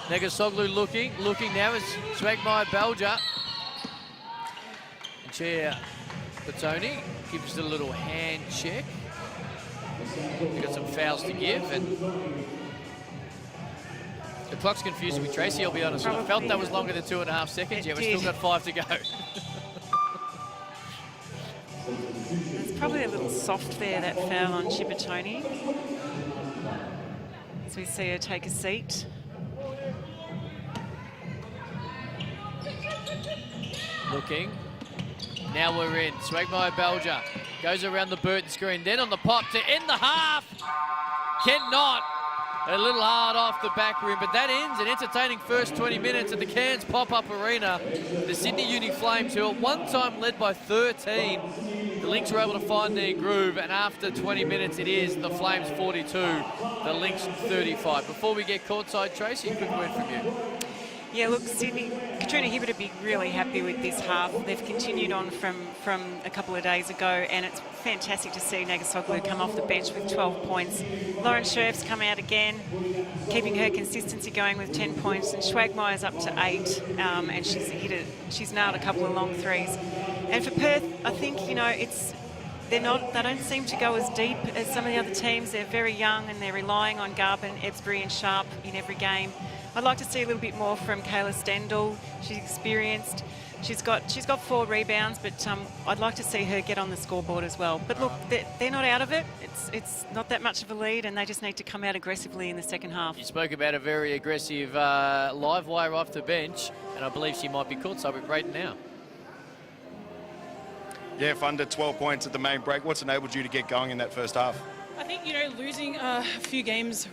Negasoglu looking now is Swagmeyer Belger. Chair Petoni gives it a little hand check. We've got some fouls to give, and the clock's confusing me, Tracy, I'll be honest. I felt that was longer than 2.5 seconds. Yeah, we've still got 5 to go. It's probably a little soft there, that foul on Chippertoni. As we see her take a seat. Looking. Now we're in. Swagmeyer Belger goes around the Burton screen. Then on the pop to end the half. Cannot. A little hard off the back rim, but that ends an entertaining first 20 minutes at the Cairns Pop-Up Arena. The Sydney Uni Flames, who at one time led by 13, the Lynx were able to find their groove, and after 20 minutes it is the Flames 42, the Lynx 35. Before we get courtside, Tracy, a quick word from you. Yeah, look, Sydney, Katrina Hibbert would be really happy with this half. They've continued on from a couple of days ago, and it's fantastic to see Negasoglu come off the bench with 12 points. Lauren Scherf's come out again, keeping her consistency going with 10 points, and Schwagmeyer's up to 8, and she's nailed a couple of long threes. And for Perth, I think, you know, they don't seem to go as deep as some of the other teams. They're very young, and they're relying on Garvin, Ebsbury and Sharp in every game. I'd like to see a little bit more from Kayla Stendel. She's experienced. She's got 4 rebounds, but I'd like to see her get on the scoreboard as well. But look, they're not out of it. It's not that much of a lead, and they just need to come out aggressively in the second half. You spoke about a very aggressive live wire off the bench, and I believe she might be courtside with Brayden now. Yeah, under 12 points at the main break. What's enabled you to get going in that first half? I think, you know, losing a few games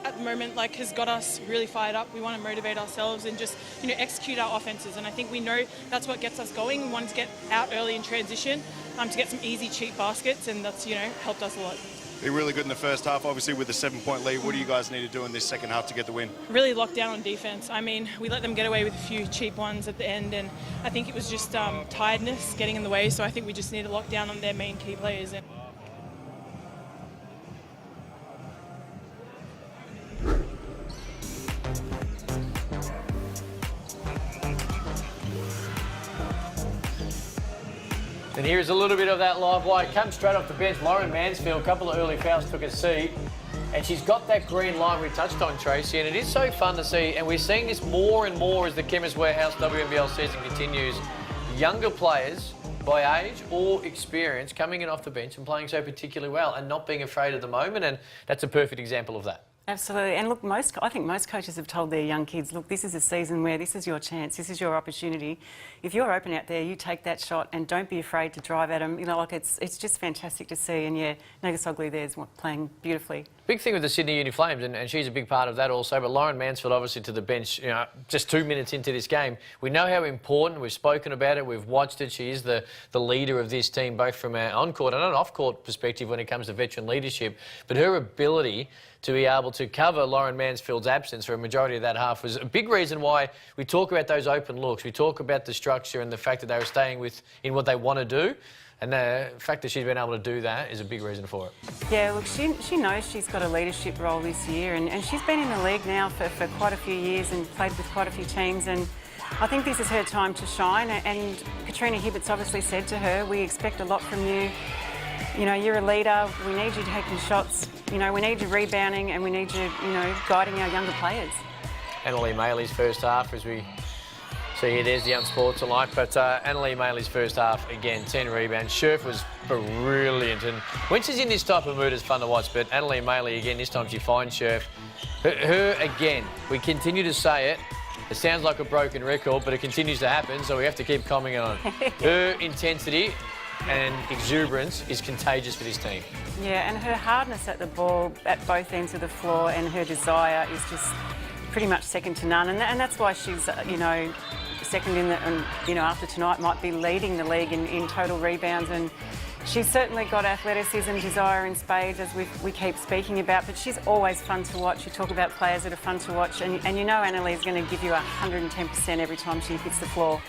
at the moment, has got us really fired up. We want to motivate ourselves and just, you know, execute our offenses. And I think we know that's what gets us going. We want to get out early in transition to get some easy, cheap baskets, and that's, you know, helped us a lot. Be really good in the first half, obviously with the 7-point lead. What do you guys need to do in this second half to get the win? Really lock down on defense. I mean, we let them get away with a few cheap ones at the end, and I think it was just tiredness getting in the way. So I think we just need to lock down on their main key players. And here's a little bit of that live wire. Comes straight off the bench. Lauren Mansfield, a couple of early fouls, took a seat. And she's got that green line we touched on, Tracy, and it is so fun to see. And we're seeing this more and more as the Chemist Warehouse WNBL season continues. Younger players, by age or experience, coming in off the bench and playing so particularly well and not being afraid at the moment. And that's a perfect example of that. Absolutely. And look, I think most coaches have told their young kids, look, this is a season where this is your chance, this is your opportunity. If you're open out there, you take that shot and don't be afraid to drive at them. You know, it's just fantastic to see. And yeah, Negasoglu there's playing beautifully. Big thing with the Sydney Uni Flames, and she's a big part of that also, but Lauren Mansfield obviously to the bench, you know, just 2 minutes into this game. We know how important, we've spoken about it, we've watched it. She is the leader of this team, both from an on-court and an off-court perspective when it comes to veteran leadership. But her ability to be able to cover Lauren Mansfield's absence for a majority of that half was a big reason why we talk about those open looks. We talk about the structure and the fact that they were staying in what they want to do. And the fact that she's been able to do that is a big reason for it. Yeah, look, she knows she's got a leadership role this year, and she's been in the league now for quite a few years and played with quite a few teams, and I think this is her time to shine. And Katrina Hibbert's obviously said to her, we expect a lot from you. You know, you're a leader, we need you taking shots, you know, we need you rebounding, and we need you, you know, guiding our younger players. Annalie Maley's first half, as we see here, there's the unsportsmanlike, but Annalie Maley's first half, again, 10 rebounds. Scherf was brilliant, and when she's in this type of mood, it's fun to watch, but Annalie Maley, again, this time she finds Scherf. Her, again, we continue to say it, it sounds like a broken record, but it continues to happen, so we have to keep commenting on it. Her intensity and exuberance is contagious for this team. Yeah, and her hardness at the ball at both ends of the floor, and her desire is just pretty much second to none, and that's why she's, you know, second in the, and, you know, after tonight might be leading the league in total rebounds, and she's certainly got athleticism, desire in spades, as we keep speaking about, but she's always fun to watch. You talk about players that are fun to watch, and you know Annalie's going to give you 110% every time she hits the floor.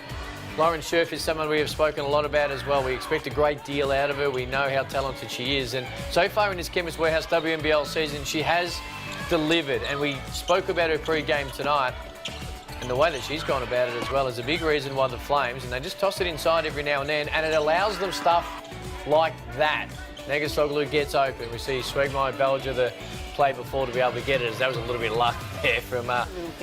Lauren Scherf is someone we have spoken a lot about as well. We expect a great deal out of her. We know how talented she is, and so far in this Chemist Warehouse WNBL season, she has delivered, and we spoke about her pre-game tonight, and the way that she's gone about it as well is a big reason why the Flames, and they just toss it inside every now and then, and it allows them stuff like that. Negasoglu gets open. We see Swegmeyer Belger, the play before, to be able to get it, as that was a little bit of luck there from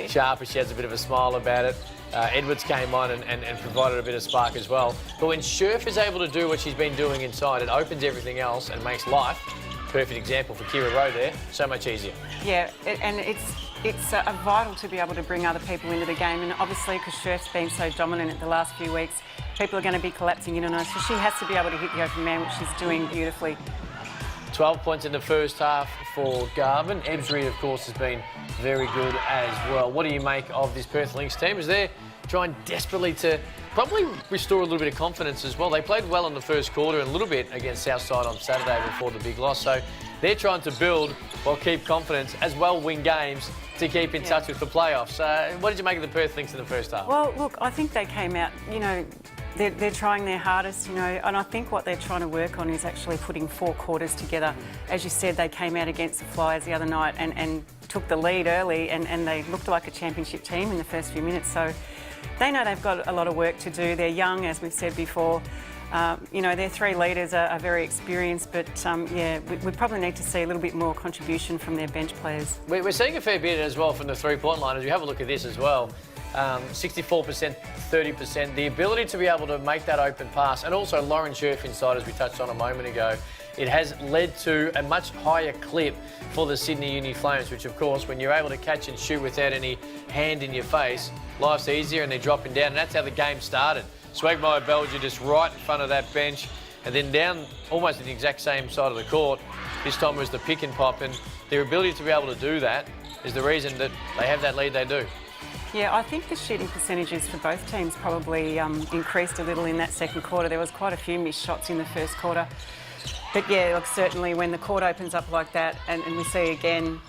Sharp, as she has a bit of a smile about it. Edwards came on and provided a bit of spark as well. But when Scherf is able to do what she's been doing inside, it opens everything else and makes life, perfect example for Kira Rowe there, so much easier. Yeah, and it's vital to be able to bring other people into the game, and obviously because Scherf's been so dominant in the last few weeks, people are going to be collapsing in on her, so she has to be able to hit the open man, which she's doing beautifully. 12 points in the first half for Garvin. Ebsbury, of course, has been very good as well. What do you make of this Perth Lynx team as they're trying desperately to probably restore a little bit of confidence as well? They played well in the first quarter and a little bit against Southside on Saturday before the big loss. So they're trying to build while keep confidence, as well win games to keep in touch with the playoffs. What did you make of the Perth Lynx in the first half? Well, look, I think they came out, you know, they're trying their hardest, you know, and I think what they're trying to work on is actually putting 4 quarters together. As you said, they came out against the Flyers the other night and took the lead early, and they looked like a championship team in the first few minutes. So they know they've got a lot of work to do. They're young, as we've said before. You know, their 3 leaders are very experienced, but yeah, we probably need to see a little bit more contribution from their bench players. We're seeing a fair bit as well from the three-point line. As you have a look at this as well, 64%, 30%. The ability to be able to make that open pass, and also Lauren Scherf inside, as we touched on a moment ago, it has led to a much higher clip for the Sydney Uni Flames, which of course, when you're able to catch and shoot without any hand in your face, life's easier and they're dropping down, and that's how the game started. Swegmeyer Belger just right in front of that bench, and then down almost at the exact same side of the court. This time it was the pick and pop, and their ability to be able to do that is the reason that they have that lead they do. Yeah, I think the shooting percentages for both teams probably increased a little in that second quarter. There was quite a few missed shots in the first quarter. But yeah, look, certainly when the court opens up like that, and we see again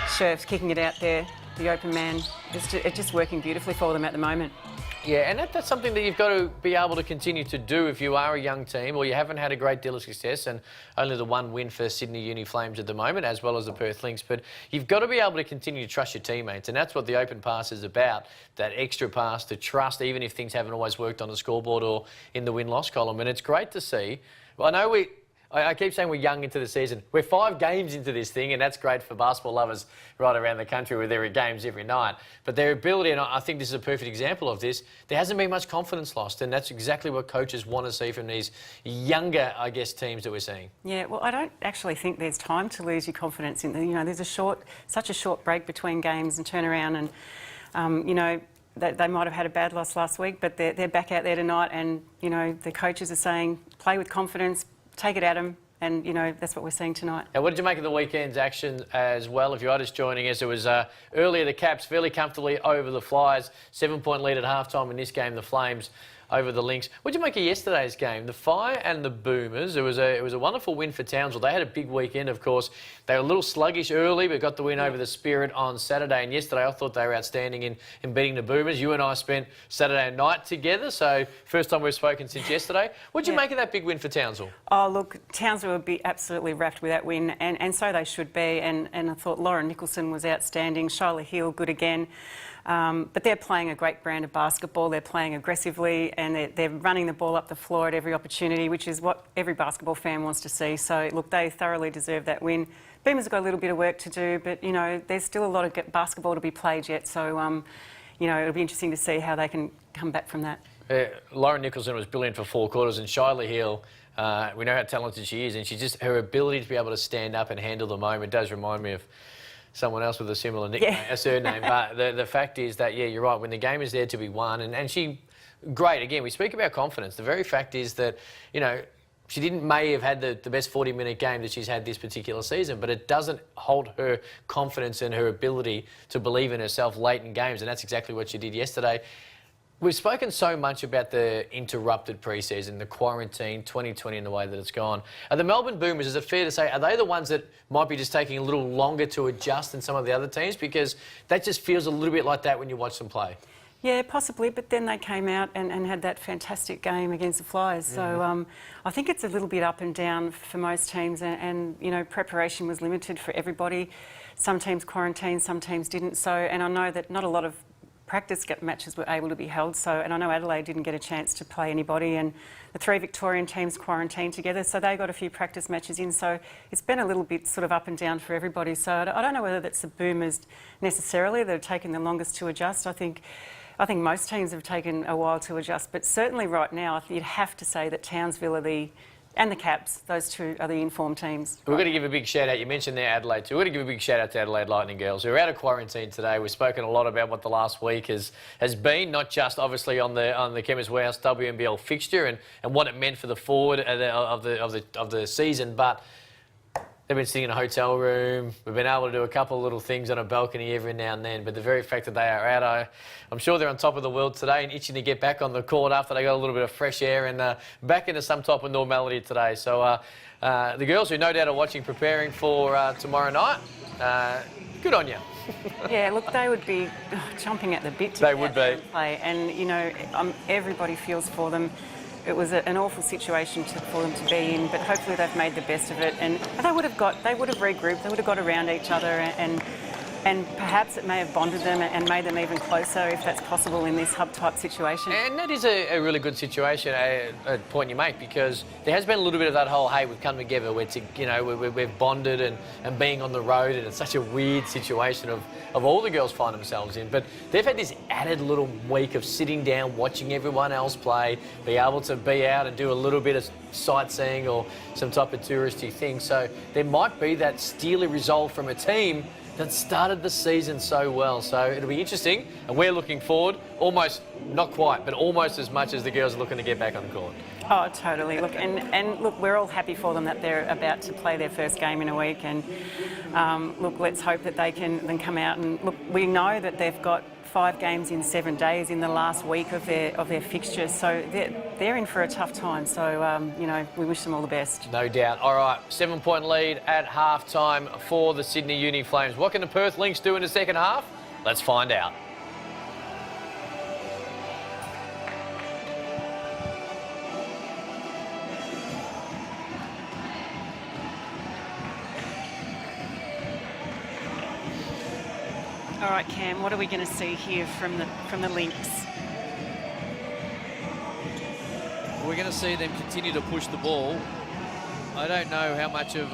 Scherf's kicking it out there, the open man, it's just working beautifully for them at the moment. Yeah, and that's something that you've got to be able to continue to do if you are a young team or you haven't had a great deal of success, and only the one win for Sydney Uni Flames at the moment, as well as the Perth Lynx. But you've got to be able to continue to trust your teammates, and that's what the open pass is about, that extra pass to trust, even if things haven't always worked on the scoreboard or in the win-loss column. And it's great to see. Well, I know I keep saying we're young into the season. We're 5 games into this thing, and that's great for basketball lovers right around the country where there are games every night. But their ability, and I think this is a perfect example of this, there hasn't been much confidence lost, and that's exactly what coaches want to see from these younger, I guess, teams that we're seeing. Yeah, well, I don't actually think there's time to lose your confidence in. You know, there's such a short break between games and turn around, and you know, they might have had a bad loss last week, but they're back out there tonight, and you know, the coaches are saying play with confidence. Take it at them, and you know that's what we're seeing tonight. Now, what did you make of the weekend's action as well? If you are just joining us, it was earlier the Caps fairly comfortably over the Flyers, 7-point lead at halftime in this game. The Flames over the Lynx. What did you make of yesterday's game? The Fire and the Boomers. It was a wonderful win for Townsville. They had a big weekend, of course. They were a little sluggish early, but got the win over the Spirit on Saturday. And yesterday, I thought they were outstanding in beating the Boomers. You and I spent Saturday night together, so first time we've spoken since yesterday. What did you make of that big win for Townsville? Oh, look, Townsville would be absolutely rapt with that win, and so they should be. And I thought Lauren Nicholson was outstanding. Shyla Hill, good again. But they're playing a great brand of basketball. They're playing aggressively and they're running the ball up the floor at every opportunity, which is what every basketball fan wants to see. So, look, they thoroughly deserve that win. Boomers have got a little bit of work to do, but, you know, there's still a lot of basketball to be played yet. So, you know, it'll be interesting to see how they can come back from that. Lauren Nicholson was brilliant for 4 quarters, and Shyla Hill, we know how talented she is, and her ability to be able to stand up and handle the moment does remind me of someone else with a similar nickname, a surname. But the fact is that, yeah, you're right, when the game is there to be won, and she, great, again, we speak about confidence. The very fact is that, you know, she may have had the best 40-minute game that she's had this particular season, but it doesn't hold her confidence and her ability to believe in herself late in games, and that's exactly what she did yesterday. We've spoken so much about the interrupted pre-season, the quarantine, 2020 and the way that it's gone. Are the Melbourne Boomers, is it fair to say, are they the ones that might be just taking a little longer to adjust than some of the other teams? Because that just feels a little bit like that when you watch them play. Yeah, possibly, but then they came out and had that fantastic game against the Flyers. So I think it's a little bit up and down for most teams, and you know, preparation was limited for everybody. Some teams quarantined, some teams didn't. So, and I know that not a lot of practice matches were able to be held, and I know Adelaide didn't get a chance to play anybody, and the 3 Victorian teams quarantined together, so they got a few practice matches in, so it's been a little bit sort of up and down for everybody. So I don't know whether that's the Boomers necessarily that have taken the longest to adjust. I think most teams have taken a while to adjust, but certainly right now you'd have to say that Townsville and the Caps, those two are the informed teams. We're going to give a big shout out. You mentioned there Adelaide too. We're going to give a big shout out to Adelaide Lightning girls who are out of quarantine today. We've spoken a lot about what the last week has been, not just obviously on the Chemist Warehouse WNBL fixture and what it meant for the forward of the season, but they've been sitting in a hotel room. We've been able to do a couple of little things on a balcony every now and then, but the very fact that they are out, I'm sure they're on top of the world today and itching to get back on the court after they got a little bit of fresh air and back into some type of normality today. So the girls who no doubt are watching, preparing for tomorrow night, good on you. Yeah, look, they would be chomping at the bit to they would be. Play, and you know, everybody feels for them. It was an awful situation for them to be in, but hopefully they've made the best of it. And they would have regrouped, they would have got around each other, and perhaps it may have bonded them and made them even closer, if that's possible in this hub-type situation. And that is a really good situation, a point you make, because there has been a little bit of that whole, hey, we've come together, we've bonded and being on the road, and it's such a weird situation of all the girls find themselves in. But they've had this added little week of sitting down, watching everyone else play, be able to be out and do a little bit of sightseeing or some type of touristy thing. So there might be that steely resolve from a team that started the season so well. So it'll be interesting, and we're looking forward, almost, not quite, but almost as much as the girls are looking to get back on the court. Oh, totally. Look, and look, we're all happy for them that they're about to play their first game in a week, and look, let's hope that they can then come out and look. We know that they've got 5 games in 7 days in the last week of their fixture, so they're in for a tough time. So you know, we wish them all the best. No doubt. All right, 7-point lead at half-time for the Sydney Uni Flames. What can the Perth Lynx do in the second half? Let's find out. All right, Cam, what are we going to see here from the Lynx? We're going to see them continue to push the ball. I don't know how much of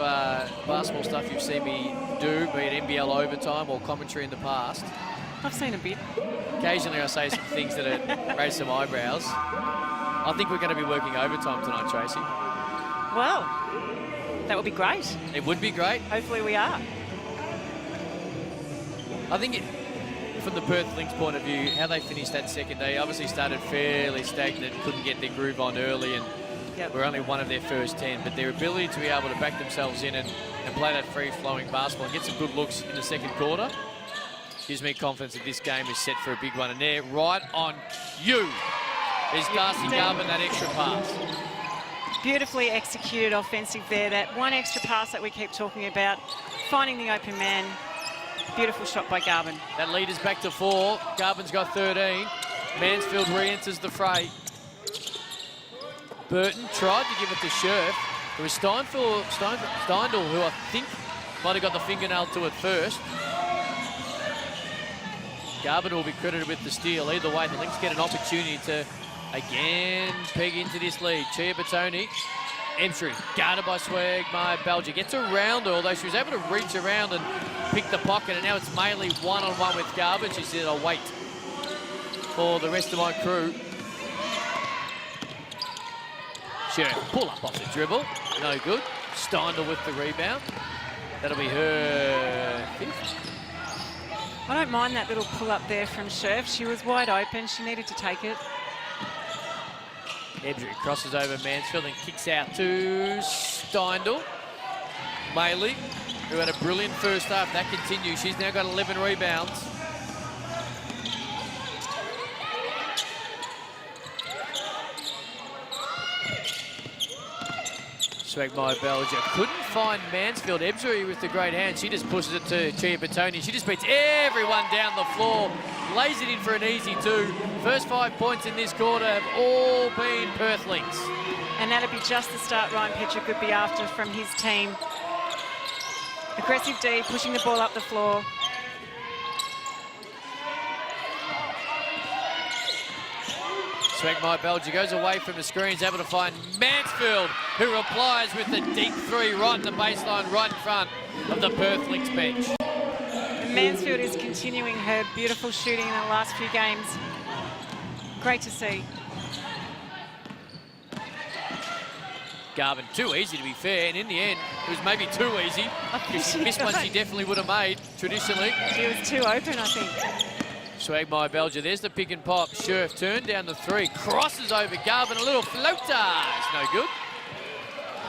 basketball stuff you've seen me do, be it NBL overtime or commentary in the past. I've seen a bit. Occasionally I say some things that raise some eyebrows. I think we're going to be working overtime tonight, Tracy. Well, that would be great. It would be great. Hopefully we are. I think from the Perth Lynx point of view, how they finished that second day, obviously started fairly stagnant, couldn't get their groove on early, and were only one of their first 10. But their ability to be able to back themselves in and play that free-flowing basketball and get some good looks in the second quarter gives me confidence that this game is set for a big one. And they're right on cue. is Darcy Garvin that extra pass. Beautifully executed offensive there. That one extra pass that we keep talking about, finding the open man. Beautiful shot by Garvin. That lead is back to 4. Garvin's got 13. Mansfield re-enters the fray. Burton tried to give it to Scherf. It was Steindl, who I think might have got the fingernail to it first. Garvin will be credited with the steal. Either way, the Lynx get an opportunity to, again, peg into this lead. Chia Batoni, entry, guarded by Swag. Maya Belger gets around her, although she was able to reach around and pick the pocket, and now it's Maley one-on-one with Garvin. She said, I'll wait for the rest of my crew. Sure, pull up off the dribble, no good. Steindl with the rebound. That'll be her 5th. I don't mind that little pull up there from Scherf. She was wide open. She needed to take it. Ebdry crosses over Mansfield and kicks out to Steindl. Maley, who had a brilliant first half. That continues. She's now got 11 rebounds. Swagmire Belger couldn't find Mansfield. Ebdry with the great hand. She just pushes it to Chia Batoni. She just beats everyone down the floor. Lays it in for an easy 2. First 5 points in this quarter have all been Perth Lynx. And that'll be just the start Ryan Petrick could be after from his team. Aggressive D, pushing the ball up the floor. Swagmire Belger goes away from the screens, able to find Mansfield, who replies with the deep 3 right in the baseline, right in front of the Perth Lynx bench. And Mansfield is continuing her beautiful shooting in the last few games. Great to see. Garvin, too easy to be fair, and in the end, it was maybe too easy. If she missed one, she definitely would have made, traditionally. She was too open, I think. Swagmire Belger, there's the pick and pop. Scherf turned down the 3, crosses over Garvin, a little floater. It's no good.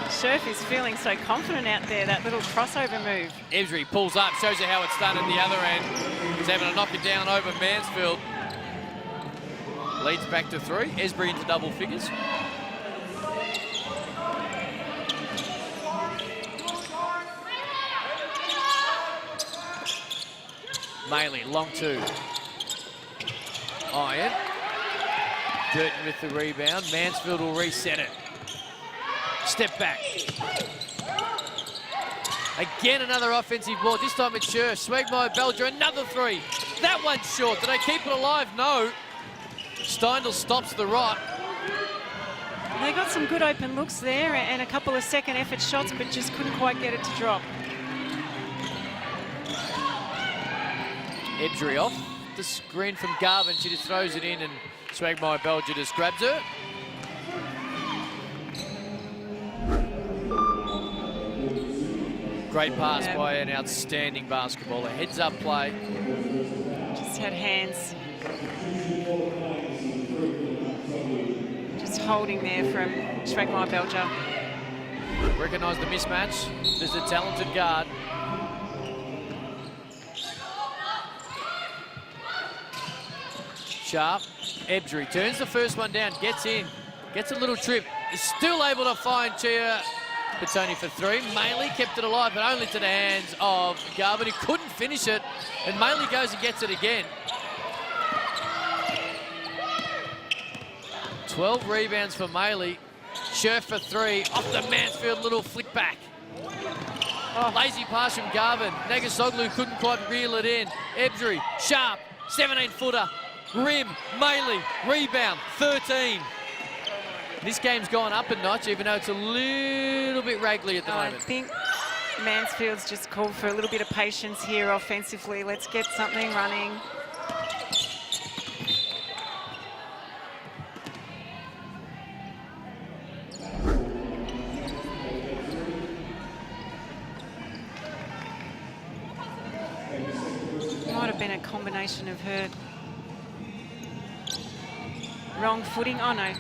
Scherf is feeling so confident out there, that little crossover move. Ebdry pulls up, shows her how it's done at the other end. He's able to knock it down over Mansfield. Leads back to 3. Esbury into double figures. Maley, long 2. Iron. Burton with the rebound. Mansfield will reset it. Step back. Again, another offensive ball. This time it's Scherf. Swagmire Belger, another 3. That one's short. Did they keep it alive? No. Steindl stops the rot. They got some good open looks there and a couple of second effort shots, but just couldn't quite get it to drop. Ebdry off the screen from Garvin. She just throws it in and Swagmire Belger just grabs her. Great pass by an outstanding basketballer. Heads-up play. Just had hands. Just holding there from Swagmire Belger. Recognise the mismatch. There's a talented guard. Sharp. Ebdry turns the first one down, gets in, gets a little trip, is still able to find Chia Batoni for 3. Maley kept it alive, but only to the hands of Garvin, who couldn't finish it, and Maley goes and gets it again. 12 rebounds for Maley. Scherf for 3, off the Mansfield little flick back. Oh. Lazy pass from Garvin. Nagasoglu couldn't quite reel it in. Ebdry, Sharp, 17-footer. Rim, Maley, rebound, 13. This game's gone up a notch, even though it's a little bit raggly at the moment. I think Mansfield's just called for a little bit of patience here offensively. Let's get something running. Might have been a combination of her wrong footing. Oh no.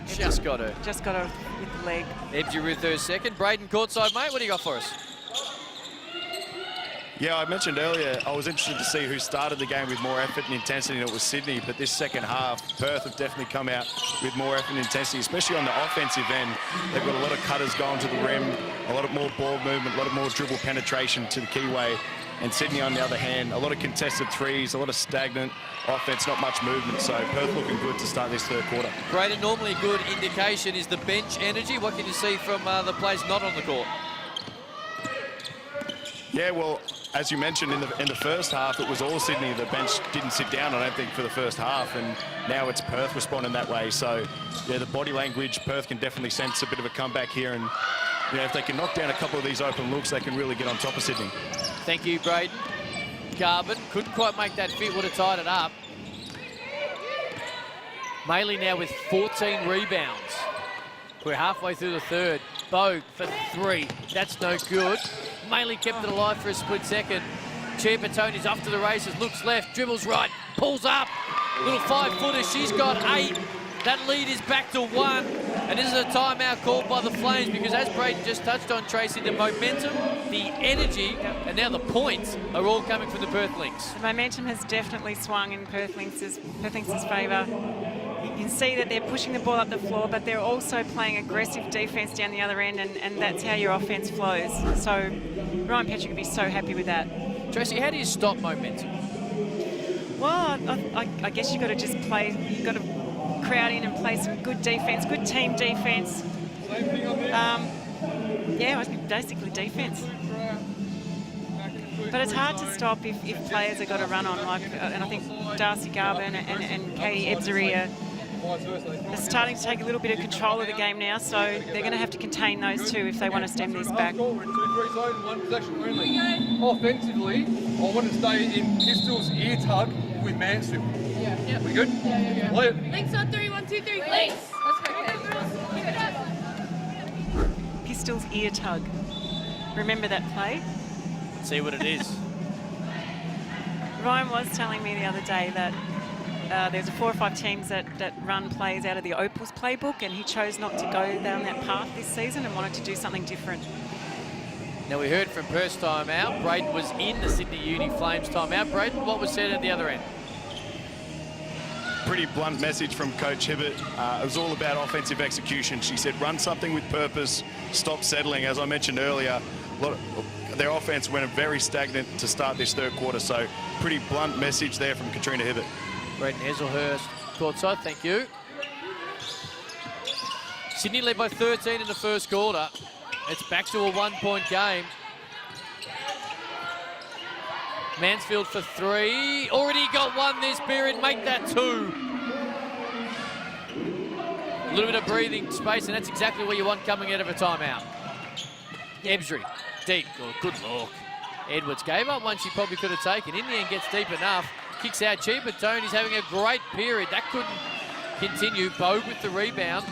Just got her. Just got her with the leg. Ebdry with her second. Brayden courtside, mate. What do you got for us? Yeah, I mentioned earlier, I was interested to see who started the game with more effort and intensity, and it was Sydney. But this second half, Perth have definitely come out with more effort and intensity, especially on the offensive end. They've got a lot of cutters going to the rim, a lot of more ball movement, a lot of more dribble penetration to the keyway. And Sydney, on the other hand, a lot of contested threes, a lot of stagnant offense, not much movement. So Perth looking good to start this third quarter. Great, and normally a good indication is the bench energy. What can you see from the players not on the court? Yeah, well, as you mentioned, in the first half, it was all Sydney. The bench didn't sit down, I don't think, for the first half, and now it's Perth responding that way. So, yeah, the body language, Perth can definitely sense a bit of a comeback here, and if they can knock down a couple of these open looks, they can really get on top of Sydney. Thank you, Brayden. Garvin couldn't quite make that fit, would have tied it up. Maley now with 14 rebounds. We're halfway through the third. Bogue for 3. That's no good. Maley kept it alive for a split second. Chiapatoni's off to the races, looks left, dribbles right, pulls up. Little 5-footer, she's got 8. That lead is back to 1. And this is a timeout called by the Flames because, as Brayden just touched on, Tracy, the momentum, the energy, and now the points are all coming from the Perth Lynx. The momentum has definitely swung in Perth Lynx's favour. You can see that they're pushing the ball up the floor, but they're also playing aggressive defence down the other end, and that's how your offence flows. So Ryan Petrie would be so happy with that. Tracy, how do you stop momentum? Well, I guess you've got to just play, you've got to crowd in and play some good defence, good team defence. Yeah, basically defence. But it's hard to stop if players have got to run on, and I think Darcy Garvin and Katie Ebzery are starting to take a little bit of control of the game now, so they're going to have to contain those two if they want to stem this back. We're in 2-3 zone, 1 possession only. Offensively, I want to stay in Pistols ear tug with Mansfield. Yeah. We good? Yeah. Play it. Lynx on 3, 1, 2, 3. Lynx. Let's go, girls. Keep it up. Pistols ear tug. Remember that play? Let's see what it is. Ryan was telling me the other day that there's 4 or 5 teams that run plays out of the Opals playbook, and he chose not to go down that path this season and wanted to do something different. Now, we heard from Perth's timeout. Brayden was in the Sydney Uni Flames timeout. Brayden, what was said at the other end? Pretty blunt message from Coach Hibbert. It was all about offensive execution. She said, run something with purpose, stop settling. As I mentioned earlier, their offense went very stagnant to start this third quarter, so pretty blunt message there from Katrina Hibbert. Brayden Hazelhurst, courtside, thank you. Sydney led by 13 in the first quarter. It's back to a 1-point game. Mansfield for 3. Already got 1 this period, make that 2. A little bit of breathing space, and that's exactly what you want coming out of a timeout. Ebzery, deep, good look. Edwards gave up one she probably could have taken. In the end, gets deep enough. Kicks out Chiapatoni's having a great period. That couldn't continue. Bogue with the rebound.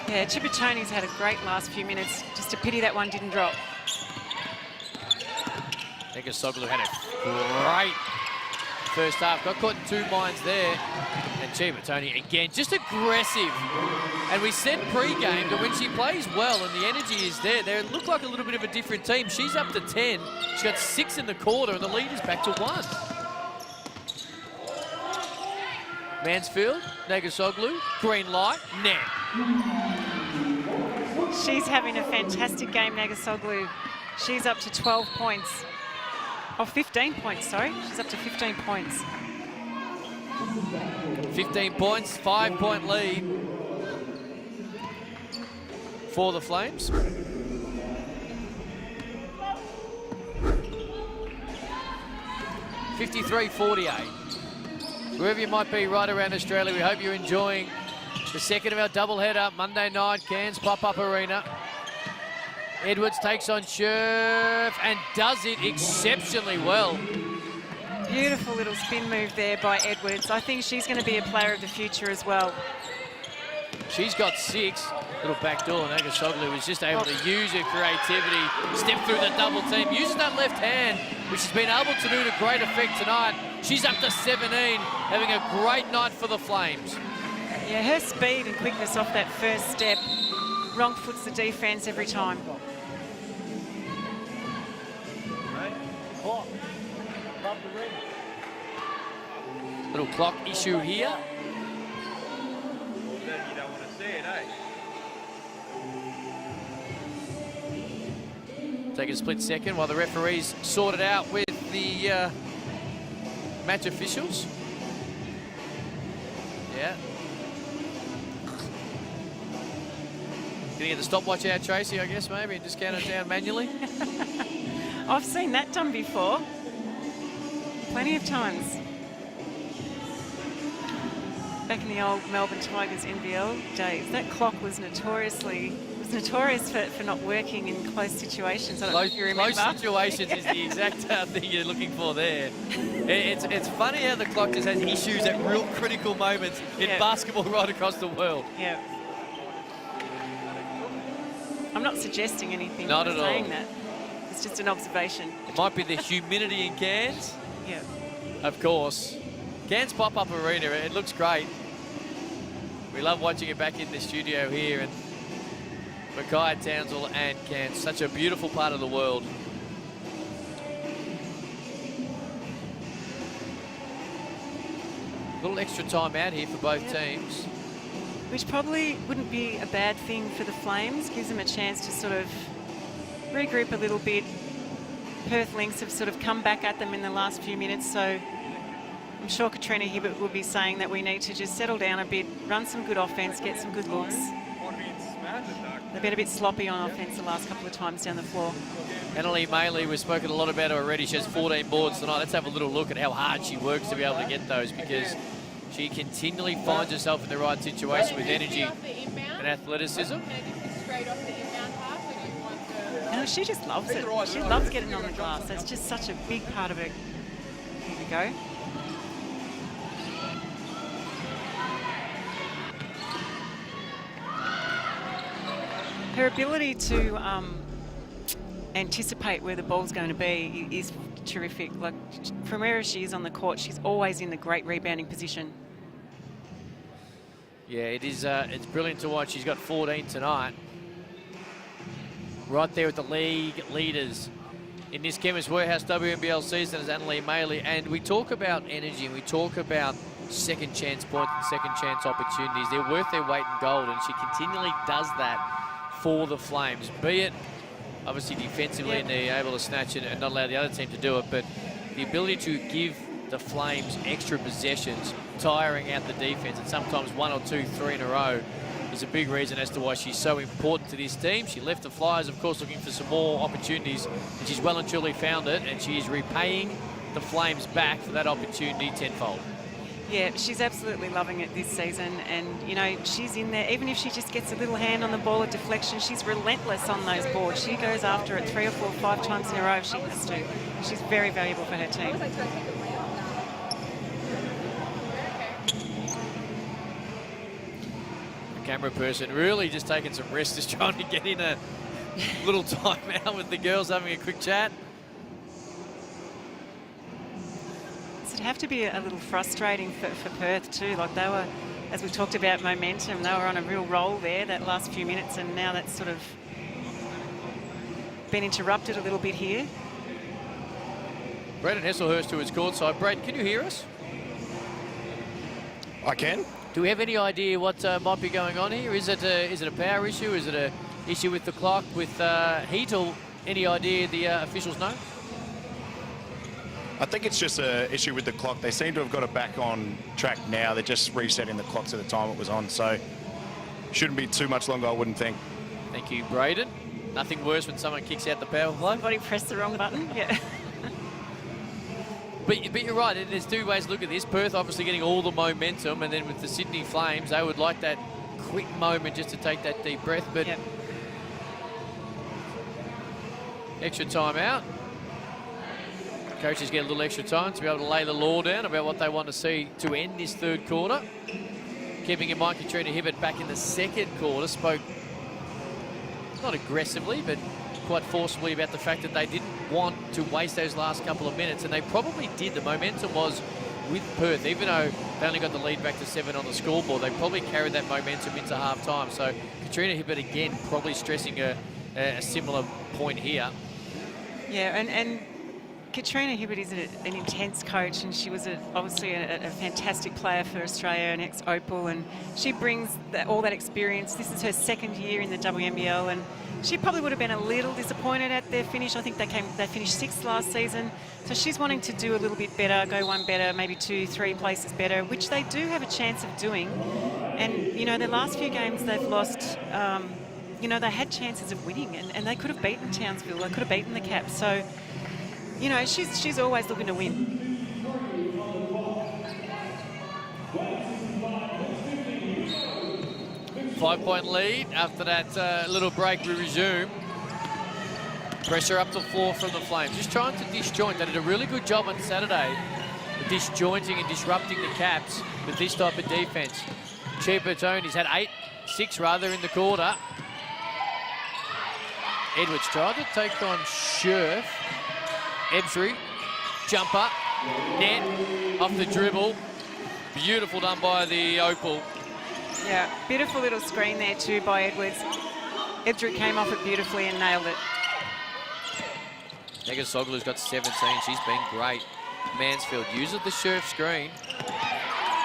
Yeah, Chiapatoni's had a great last few minutes. Just a pity that one didn't drop. Negasoglu had a great first half. Got caught in 2 minds there. And Chiapatoni again, just aggressive. And we said pre-game that when she plays well and the energy is there, they look like a little bit of a different team. She's up to 10. She's got 6 in the quarter, and the lead is back to 1. Mansfield, Negasoglu, green light, net. She's having a fantastic game, Negasoglu. She's up to 12 points. Oh, 15 points, sorry. She's up to 15 points. 15 points, 5-point lead for the Flames. $53-48. Wherever you might be right around Australia, we hope you're enjoying the second of our doubleheader Monday night, Cairns Pop-Up Arena. Edwards takes on Scherf and does it exceptionally well. Beautiful little spin move there by Edwards. I think she's going to be a player of the future as well. She's got 6. Little backdoor. Negasoglu was just able to use her creativity, step through the double team, uses that left hand, which she's been able to do to great effect tonight. She's up to 17, having a great night for the Flames. Yeah, her speed and quickness off that first step wrong foots the defence every time. Little clock issue here. You don't want to see it, eh? Take a split second while the referees sort it out with the match officials. Yeah. Gonna get the stopwatch out, Tracy, I guess, maybe, and just count it down manually. I've seen that done before. Plenty of times. Back in the old Melbourne Tigers NBL days, that clock was notorious for not working in close situations. I don't know if you remember. Close situations is the exact thing you're looking for there. It's funny how the clock just has issues at real critical moments in basketball right across the world. Yeah. I'm not suggesting anything. Not at all. Saying that. It's just an observation. It might be the humidity in Cairns. Yeah. Of course. Cairns Pop-Up Arena, it looks great. We love watching it back in the studio here, and Mackay, Townsville and Cairns, such a beautiful part of the world. A little extra time out here for both teams. Which probably wouldn't be a bad thing for the Flames. Gives them a chance to sort of regroup a little bit. Perth Lynx have sort of come back at them in the last few minutes, so I'm sure Katrina Hibbert will be saying that we need to just settle down a bit, run some good offense, get some good looks. They've been a bit sloppy on offense the last couple of times down the floor. Annalie Maley, we've spoken a lot about her already. She has 14 boards tonight. Let's have a little look at how hard she works to be able to get those, because she continually finds herself in the right situation with energy and athleticism. No, she just loves it. She loves getting on the glass. That's just such a big part of it. Here we go. Her ability to anticipate where the ball's going to be is terrific. Like, from wherever she is on the court, she's always in a great rebounding position. Yeah, it is. It's brilliant to watch. She's got 14 tonight. Right there with the league leaders in this Chemist Warehouse WNBL season is Annalie Maley. And we talk about energy, and we talk about second chance points and second chance opportunities. They're worth their weight in gold, and she continually does that for the Flames, be it obviously defensively and they're able to snatch it and not allow the other team to do it, but the ability to give the Flames extra possessions, tiring out the defense, and sometimes 1 or 2, 3 in a row, is a big reason as to why she's so important to this team. She left the Flyers, of course, looking for some more opportunities, and she's well and truly found it, and she is repaying the Flames back for that opportunity tenfold. Yeah, she's absolutely loving it this season, and you know, she's in there. Even if she just gets a little hand on the ball of deflection, she's relentless on those boards. She goes after it 3 or 4 or 5 times in a row if she has to. She's very valuable for her team. The camera person really just taking some rest, just trying to get in a little time out with the girls, having a quick chat. It'd have to be a little frustrating for Perth too. Like, they were, as we talked about momentum, they were on a real roll there that last few minutes, and now that's sort of been interrupted a little bit here. Brayden Hesselhurst to his courtside. Brayden, can you hear us? I can. Do we have any idea what might be going on here? Is it a power issue? Is it a issue with the clock, with heat, or any idea the officials know? I think it's just an issue with the clock. They seem to have got it back on track now. They're just resetting the clocks at the time it was on, so shouldn't be too much longer, I wouldn't think. Thank you, Brayden. Nothing worse when someone kicks out the power play. Somebody pressed the wrong button. Yeah. But you're right, there's two ways to look at this. Perth obviously getting all the momentum, and then with the Sydney Flames, they would like that quick moment just to take that deep breath. But extra time out. Coaches get a little extra time to be able to lay the law down about what they want to see to end this third quarter. Keeping in mind, Katrina Hibbert back in the second quarter spoke not aggressively, but quite forcibly about the fact that they didn't want to waste those last couple of minutes, and they probably did. The momentum was with Perth, even though they only got the lead back to 7 on the scoreboard, they probably carried that momentum into half-time. So Katrina Hibbert, again, probably stressing a similar point here. Yeah, and Katrina Hibbert is an intense coach, and she was obviously a fantastic player for Australia, an ex-Opal, and she brings all that experience. This is her second year in the WNBL, and she probably would have been a little disappointed at their finish. I think they finished 6th last season, so she's wanting to do a little bit better, go one better, maybe 2, 3 places better, which they do have a chance of doing. And, you know, their last few games they've lost, you know, they had chances of winning, and they could have beaten Townsville, they could have beaten the Caps. So, you know, she's always looking to win. Five-point lead. After that little break, we resume. Pressure up the floor from the Flames. Just trying to disjoint. They did a really good job on Saturday of disjointing and disrupting the Caps with this type of defence. Tony's had 6 rather in the quarter. Edwards tried to take on Scherf. Ebsry, jumper, net, off the dribble. Beautiful done by the Opal. Yeah, beautiful little screen there too by Edwards. Ebsry came off it beautifully and nailed it. Negasoglu's got 17. She's been great. Mansfield uses the Scherf screen.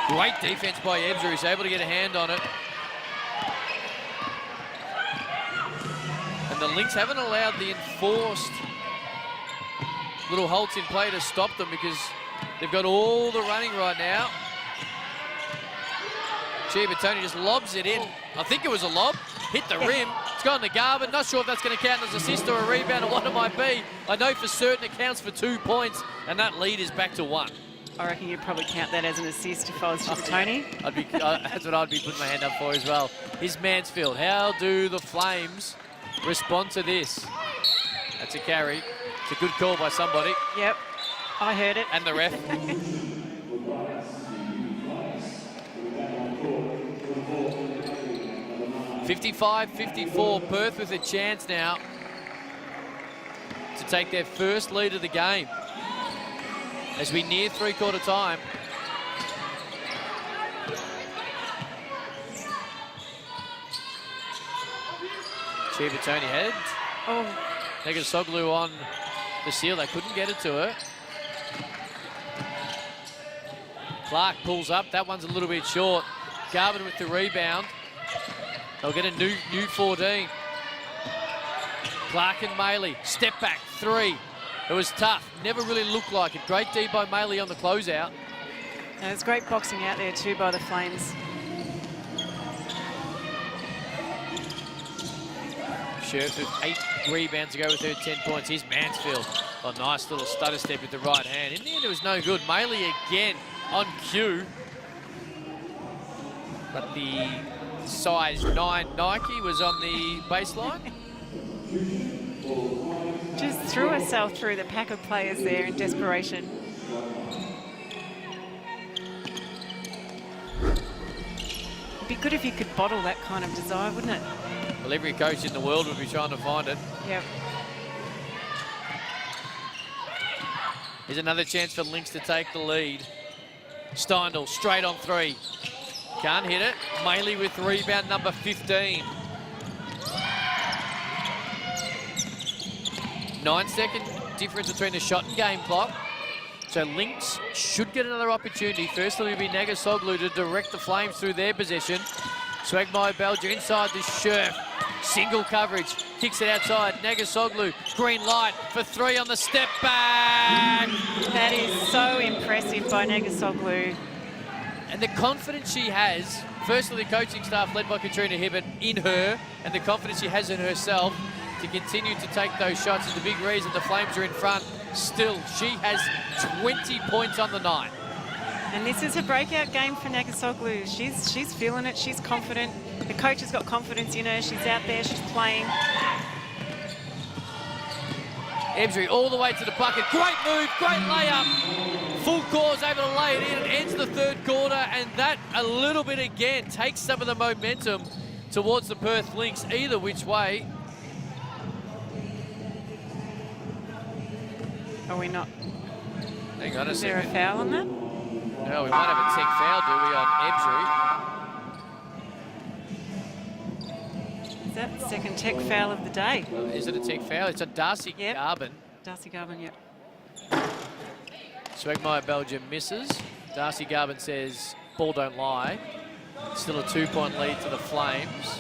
Great defense by Ebsry. He's able to get a hand on it. And the Lynx haven't allowed the enforced little halts in play to stop them because they've got all the running right now. Tony just lobs it in. I think it was a lob. Hit the rim. It's gone to Garvin. Not sure if that's going to count as assist or a rebound or what it might be. I know for certain it counts for 2 points, and that lead is back to 1. I reckon you'd probably count that as an assist if I was Tony. That's what I'd be putting my hand up for as well. Here's Mansfield. How do the Flames respond to this? That's a carry. It's a good call by somebody. Yep, I heard it. And the ref. 55-54, Perth with a chance now to take their first lead of the game as we near 3/4 time. Tony head. Oh. Negasoglu on the seal. They couldn't get it to her. Clark pulls up. That one's a little bit short. Garvin with the rebound. They'll get a new 14. Clark and Maley. Step back, 3. It was tough. Never really looked like it. Great D by Maley on the closeout. There's great boxing out there too by the Flames. Scherf with 8 rebounds to go with her 10 points. Here's Mansfield. A nice little stutter step with the right hand. In the end, it was no good. Maley again on cue. But the size 9 Nike was on the baseline. Just threw herself through the pack of players there in desperation. It'd be good if you could bottle that kind of desire, wouldn't it? Well, every coach in the world would be trying to find it. Yep. Here's another chance for Lynx to take the lead. Steindl straight on 3. Can't hit it. Maley with rebound number 15. 9-second difference between the shot and game clock. So Lynx should get another opportunity. Firstly, it will be Negasoglu to direct the Flames through their possession. Swagmai Belger inside the Scherf. Single coverage. Kicks it outside. Negasoglu. Green light for 3 on the step back. That is so impressive by Negasoglu. And the confidence she has, firstly the coaching staff led by Katrina Hibbert in her, and the confidence she has in herself to continue to take those shots is the big reason the Flames are in front. Still, she has 20 points on the night. And this is a breakout game for Negasoglu. She's feeling it, she's confident. The coach has got confidence in her, she's out there, she's playing. Ebsry all the way to the bucket. Great move, great layup. Full course able to lay it in. It ends the 3rd quarter, and that a little bit again takes some of the momentum towards the Perth Lynx, either which way. Are we not? Hang on a second. Is there a foul on that? No, we might have a tech foul, do we, on Ebsry? Is that the second tech foul of the day? Is it a tech foul? It's a Darcy Yep. Garvin. Darcy Garvin, yep. Swagmeyer Belgium misses. Darcy Garvin says, ball don't lie. Still a 2-point lead to the Flames.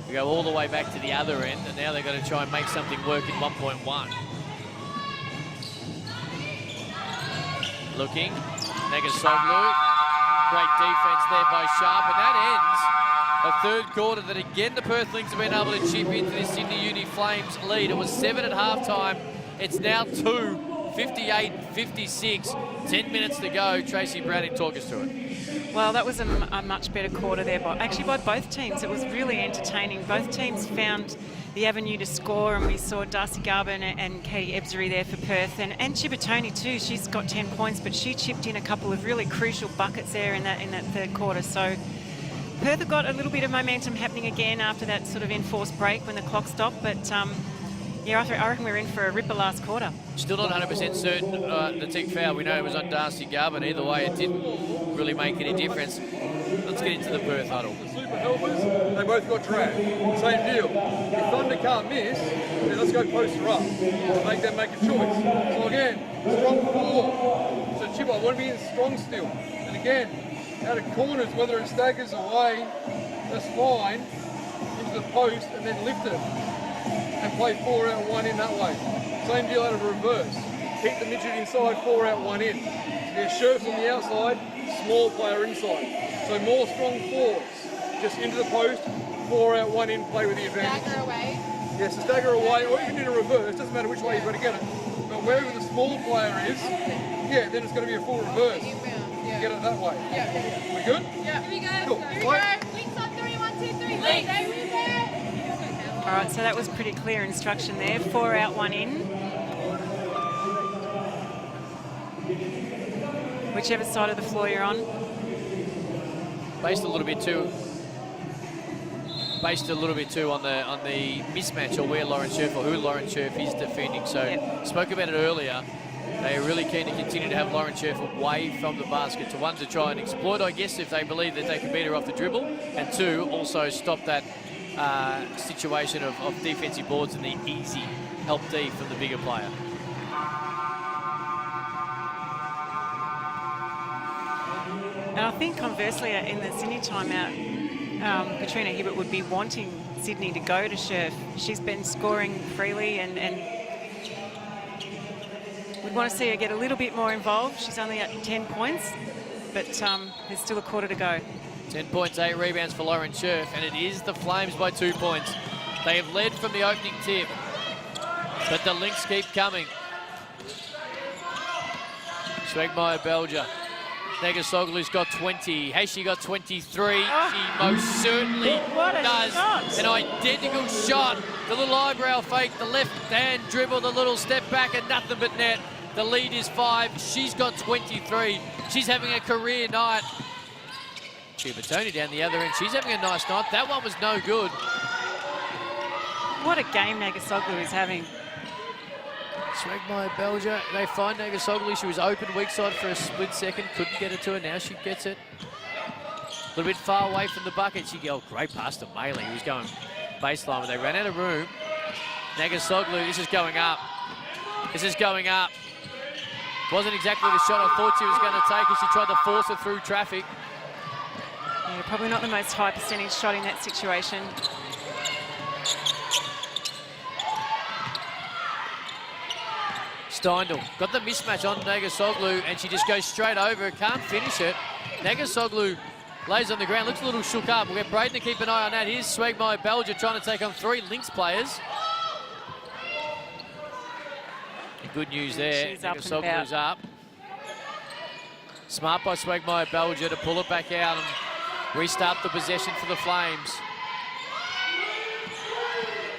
We go all the way back to the other end, and now they've got to try and make something work in 1.1. Looking, Negasoglu. Great defense there by Sharp, and that ends a third quarter that again the Perth Lynx have been able to chip into the Sydney Uni Flames lead. It was 7 at halftime. It's now 2, 58-56. 10 minutes to go. Tracy Browning, talk us through it. Well, that was a much better quarter there, by both teams. It was really entertaining. Both teams found the avenue to score, and we saw Darcy Garvin and Katie Ebzery there for Perth, and Chibatoni too. She's got 10 points, but she chipped in a couple of really crucial buckets there in that third quarter. So Perth have got a little bit of momentum happening again after that sort of enforced break when the clock stopped, but yeah, I reckon we're in for a ripper last quarter. Still not 100% certain The tick foul, we know it was on Darcy Garvin. Either way, it didn't really make any difference. Let's get into the Perth huddle. The super helpers, they both got dragged. Same deal. If Thunder can't miss, then let's go poster up. Make them make a choice. So again, strong four. So Chipper, I want to be in strong still. And again, out of corners, whether it staggers away, that's fine. Into the post and then lift it. And play 4 out, 1 in that way. Same deal out of reverse. Keep the midget inside, 4 out, 1 in. There's Sheriffs on the outside, small player inside. So more strong fours. Just into the post, 4 out, 1 in, play with the advantage. Stagger away. Yes, the stagger away, or even in a reverse, doesn't matter which way you've got to get it. But wherever the small player is, yeah, then it's going to be a full reverse. Yeah. Get it that way. Yeah. We good? Yeah. Here we go. Cool. Here we go. Links on 3, 1, 2, 3. Links. All right, so that was pretty clear instruction there. 4 out, 1 in. Whichever side of the floor you're on. Based a little bit too on the mismatch or where Lauren Scherf or who Lauren Scherf is defending. So spoke about it earlier. They are really keen to continue to have Lauren Scherf away from the basket. To one, to try and exploit, I guess, if they believe that they can beat her off the dribble, and two, also stop that situation of defensive boards and the easy help D from the bigger player. And I think conversely in the Sydney timeout, Katrina Hibbert would be wanting Sydney to go to Scherf. She's been scoring freely and we'd want to see her get a little bit more involved. She's only at 10 points, but there's still a quarter to go. 10 points, 8 rebounds for Lauren Scherf, and it is the Flames by 2 points. They have led from the opening tip, but the Lynx keep coming. Swagmeyer Belger. Negasoglu's got 20. Has she got 23? Oh. She most certainly does. Shot. An identical shot. The little eyebrow fake, the left hand dribble, the little step back, and nothing but net. The lead is 5. She's got 23. She's having a career night. Chibatoni down the other end. She's having a nice night. That one was no good. What a game Negasoglu is having. Swagmeyer Belger, they find Negasoglu. She was open weak side for a split second. Couldn't get it to her. Now she gets it. A little bit far away from the bucket. She got great pass to Maley, who was going baseline, but they ran out of room. Negasoglu, this is going up. This is going up. Wasn't exactly the shot I thought she was going to take as she tried to force it through traffic. Yeah, probably not the most high percentage shot in that situation. Steindl got the mismatch on Negasoglu, and she just goes straight over it, can't finish it. Negasoglu lays on the ground, looks a little shook up. We'll get Brayden to keep an eye on that. Here's Swagmeyer Belger trying to take on 3 Lynx players. Good news there. Negasoglu's up. Smart by Swagmeyer Belger to pull it back out and restart the possession for the Flames.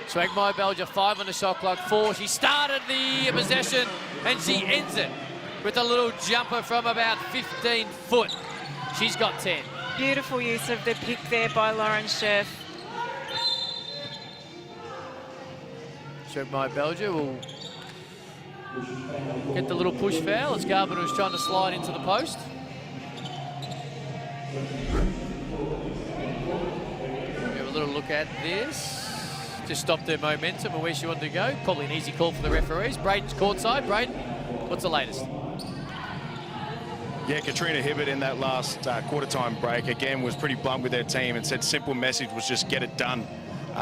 Swagmeyer Belger, 5 on the shot clock, 4. She started the possession and she ends it with a little jumper from about 15 foot. She's got 10. Beautiful use of the pick there by Lauren Scherf. Swagmeyer Belger will get the little push foul as Garvin was trying to slide into the post. We have a little look at this. Just stopped her momentum and where she wanted to go. Probably an easy call for the referees. Brayden's courtside. Brayden, what's the latest? Yeah, Katrina Hibbert in that last quarter time break, again, was pretty blunt with their team and said simple message was just get it done.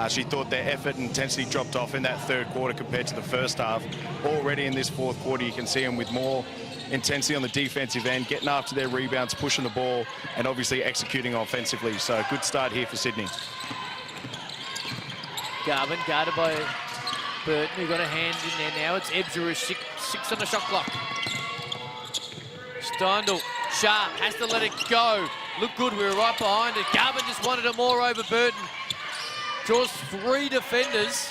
She thought their effort and intensity dropped off in that third quarter compared to the first half. Already in this fourth quarter, you can see them with more intensity on the defensive end, getting after their rebounds, pushing the ball, and obviously executing offensively. So good start here for Sydney. Garvin guarded by Burton, who got a hand in there now. It's Ebser who's six on the shot clock. Steindl, Sharp, has to let it go. Looked good, we were right behind it. Garvin just wanted it more over Burton. Draws 3 defenders.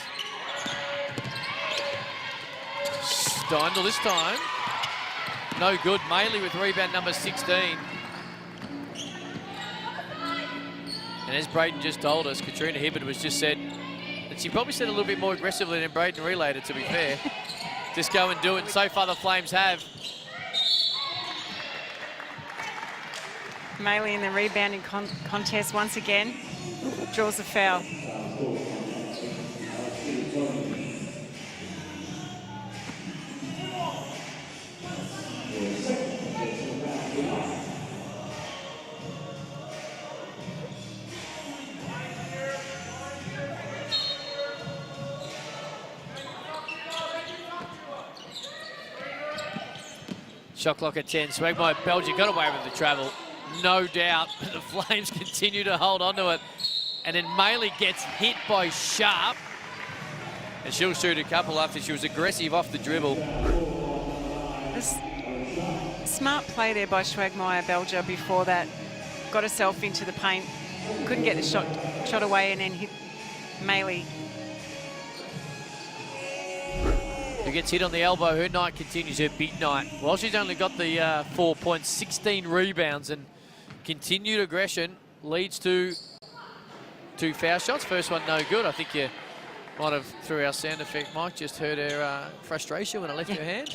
Steindl this time. No good. Maley with rebound number 16. And as Brayden just told us, Katrina Hibbert was just said, and she probably said a little bit more aggressively than Brayden relayed it, to be fair. Just go and do it, and so far the Flames have. Maley in the rebounding contest once again. Draws a foul. Shot clock at 10. Swagmire Belgium got away with the travel, no doubt. But the Flames continue to hold on to it. And then Maley gets hit by Sharp. And she'll shoot a couple after she was aggressive off the dribble. Smart play there by Schwagmeyer Belger before that. Got herself into the paint. Couldn't get the shot away and then hit Maley. Who gets hit on the elbow. Her night continues, her big night. Well, she's only got the 4 points, 16 rebounds, and continued aggression leads to 2 foul shots. First one no good. I think you might have, through our sound effect, Mike, just heard her frustration when I left her hand.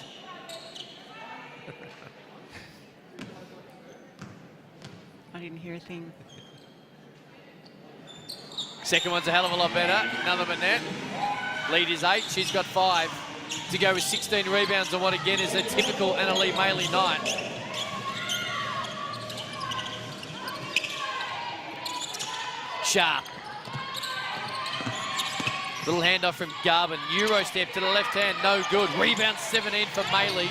I didn't hear a thing. Second one's a hell of a lot better. Another net. Lead is 8. She's got 5 to go with 16 rebounds on what again is a typical Annalee Maley night. Sharp. Little handoff from Garvin. Euro step to the left hand, no good. Rebound 17 for Maley.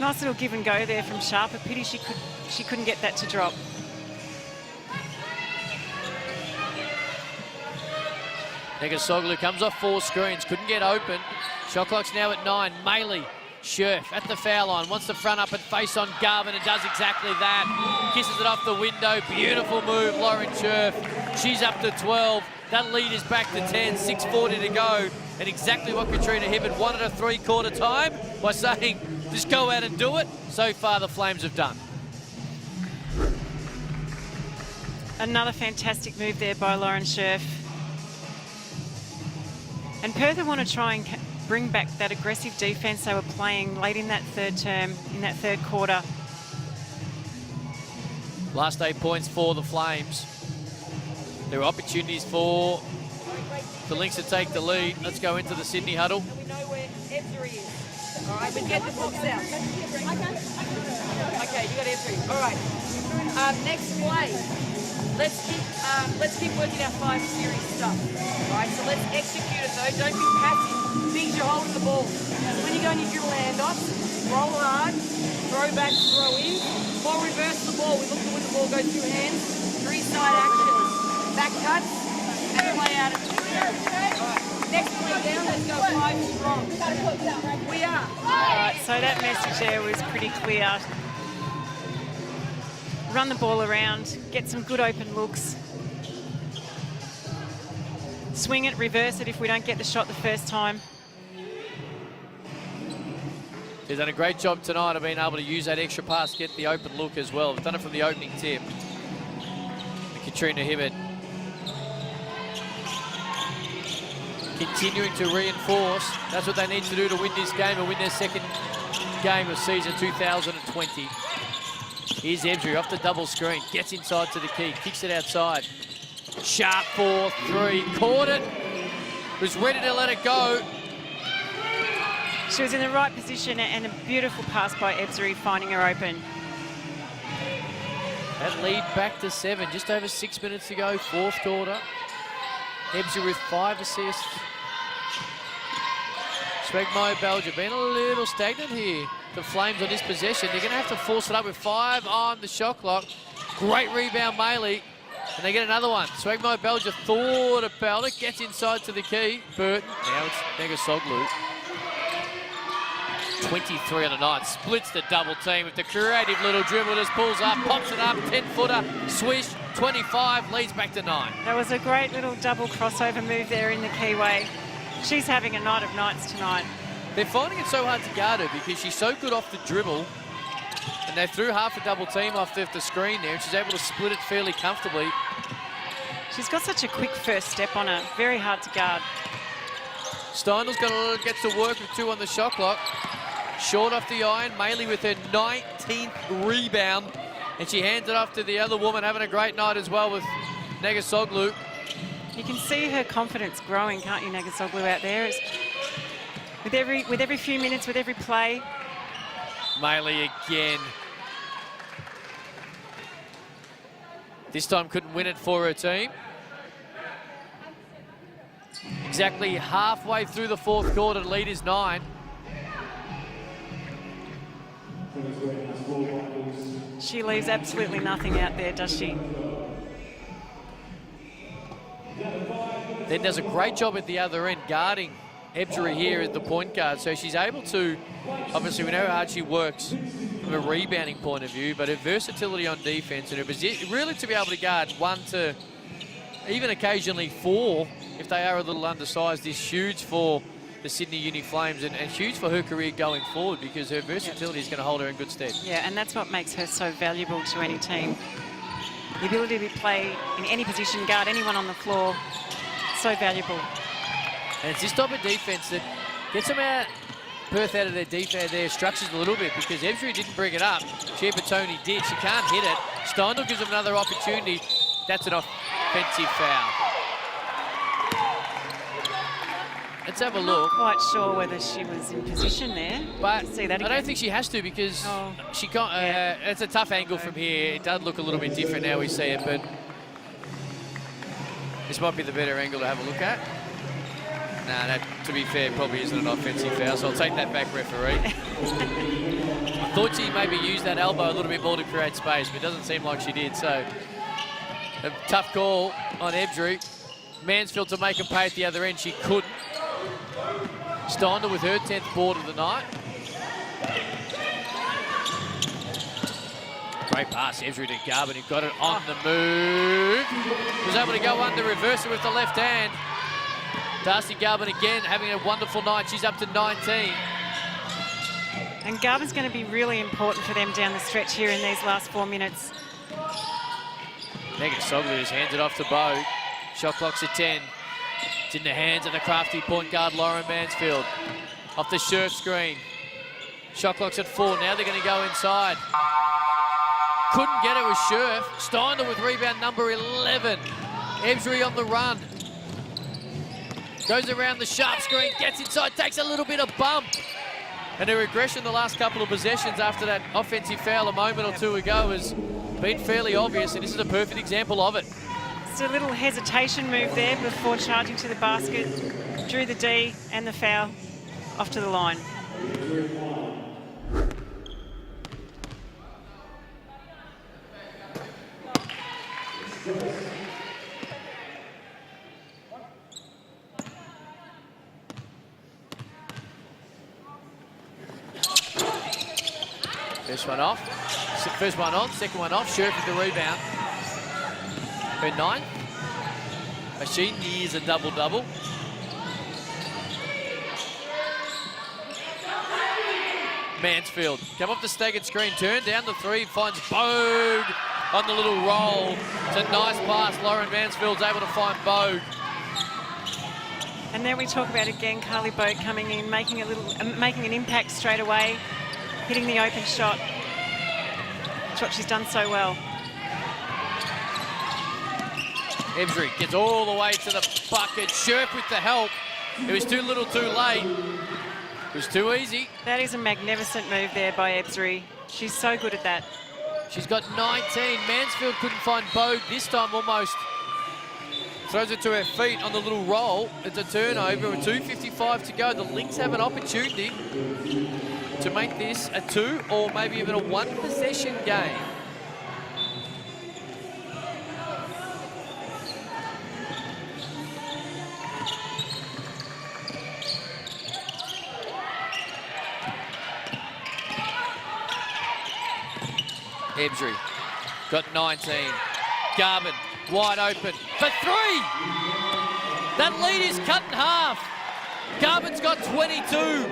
Nice little give and go there from Sharp. A pity she couldn't get that to drop. Negasoglu comes off 4 screens, couldn't get open. Shot clock's now at 9. Maley, Scherf at the foul line, wants to front up and face on Garvin and does exactly that. Kisses it off the window, beautiful move, Lauren Scherf. She's up to 12. That lead is back to 10, 6:40 to go. And exactly what Katrina Hibbert wanted a 3-quarter time by saying, just go out and do it. So far the Flames have done. Another fantastic move there by Lauren Scherf. And Perth want to try and bring back that aggressive defence they were playing late in that third term, in that third quarter. Last 8 points for the Flames. There are opportunities for the Lynx to take the lead. Let's go into the Sydney huddle. We know where Ebser is. All right, we get the box out. Okay, you got Ebser. All right. Next play. Let's keep working our 5 series stuff. All right, so let's execute it though. Don't be passive. Big, you're holding the ball. When you go and you dribble handoffs, roll hard, throw back, throw in, or reverse the ball. We look at when the ball goes through hands. 3-side actions. Back cuts, and play out of 2. All right, next play down, let's go 5 strong. We are. All right, so that message there was pretty clear. Run the ball around, get some good open looks. Swing it, reverse it if we don't get the shot the first time. They've done a great job tonight of being able to use that extra pass, get the open look as well. They've done it from the opening tip. And Katrina Hibbert continuing to reinforce. That's what they need to do to win this game and win their second game of season 2020. Here's Ebser off the double screen, gets inside to the key, kicks it outside. Sharp 4-3, caught it, was ready to let it go. She was in the right position, and a beautiful pass by Ebzery finding her open. That lead back to 7, just over 6 minutes to go, fourth quarter. Ebzery with 5 assists. Swegmo Belger being a little stagnant here. The Flames on this possession. They're going to have to force it up with 5 on the shot clock. Great rebound, Maley. And they get another one. Swegmo Belger thought about it. Gets inside to the key. Burton. Now it's Negasoglu. 23 on the night. Splits the double team with the creative little dribble. Just pulls up, pops it up. 10-footer. Swish. 25. Leads back to 9. That was a great little double crossover move there in the keyway. She's having a night of nights tonight. They're finding it so hard to guard her because she's so good off the dribble. And they threw half a double team off the screen there, and she's able to split it fairly comfortably. She's got such a quick first step on her. Very hard to guard. Steinel's gets to work with 2 on the shot clock. Short off the iron. Maley with her 19th rebound. And she hands it off to the other woman, having a great night as well with Negasoglu. You can see her confidence growing, can't you, Negasoglu, out there? With every few minutes, with every play. Maley again. This time couldn't win it for her team. Exactly halfway through the fourth quarter, the lead is 9. She leaves absolutely nothing out there, does she? Then does a great job at the other end, guarding Ebzery here at the point guard. So she's able to, obviously we know how hard she works from a rebounding point of view, but her versatility on defense and her really to be able to guard 1 to even occasionally 4, if they are a little undersized, is huge for the Sydney Uni Flames and huge for her career going forward, because her versatility is going to hold her in good stead. Yeah, and that's what makes her so valuable to any team. The ability to play in any position, guard anyone on the floor, so valuable. And it's this type of defense that gets them out, Perth out of their structures a little bit, because Ebzery didn't bring it up. Chiapatoni did. She can't hit it. Steindl gives them another opportunity. That's an offensive foul. Let's have a look. Not quite sure whether she was in position there. But see that again. I don't think she has to, because she can't. It's a tough angle from here. It does look a little bit different now we see it, but this might be the better angle to have a look at. Nah, that, to be fair, probably isn't an offensive foul, so I'll take that back, referee. I thought she maybe used that elbow a little bit more to create space, but it doesn't seem like she did, so a tough call on Ebzery. Mansfield to make him pay at the other end. She couldn't. Steindl with her 10th board of the night. Great pass, Ebzery to Garvin, who got it on the move. Was able to go under, reverse it with the left hand. Darcy Garvin again having a wonderful night. She's up to 19. And Garvin's going to be really important for them down the stretch here in these last 4 minutes. Negasoglu just hands it off to Bogue. Shot clock's at 10. It's in the hands of the crafty point guard, Lauren Mansfield. Off the Scherf screen. Shot clock's at 4. Now they're going to go inside. Couldn't get it with Scherf. Steindl with rebound number 11. Ebzery on the run. Goes around the sharp screen, gets inside, takes a little bit of bump. And her regression the last couple of possessions after that offensive foul a moment or two ago has been fairly obvious, and this is a perfect example of it. Just a little hesitation move there before charging to the basket. Drew the D and the foul off to the line. First one off. First one on, second one off. Scherf with the rebound. Her 9th. Machine nears a double-double. Mansfield come off the staggered screen, turn down the 3, finds Bogue on the little roll. It's a nice pass. Lauren Mansfield's able to find Bogue. And then we talk about again Carly Bogue coming in, making an impact straight away, hitting the open shot. That's what she's done so well. Ebzery gets all the way to the bucket. Scherf with the help. It was too little too late. was too easy. That is a magnificent move there by Ebsbury. She's so good at that. She's got 19. Mansfield couldn't find Bode this time almost. Throws it to her feet on the little roll. It's a turnover with 2:55 to go. The Lynx have an opportunity to make this a 2 or maybe even a 1 possession game. Ebsbury got 19. Garvin wide open for 3. That lead is cut in half. Garvin's got 22.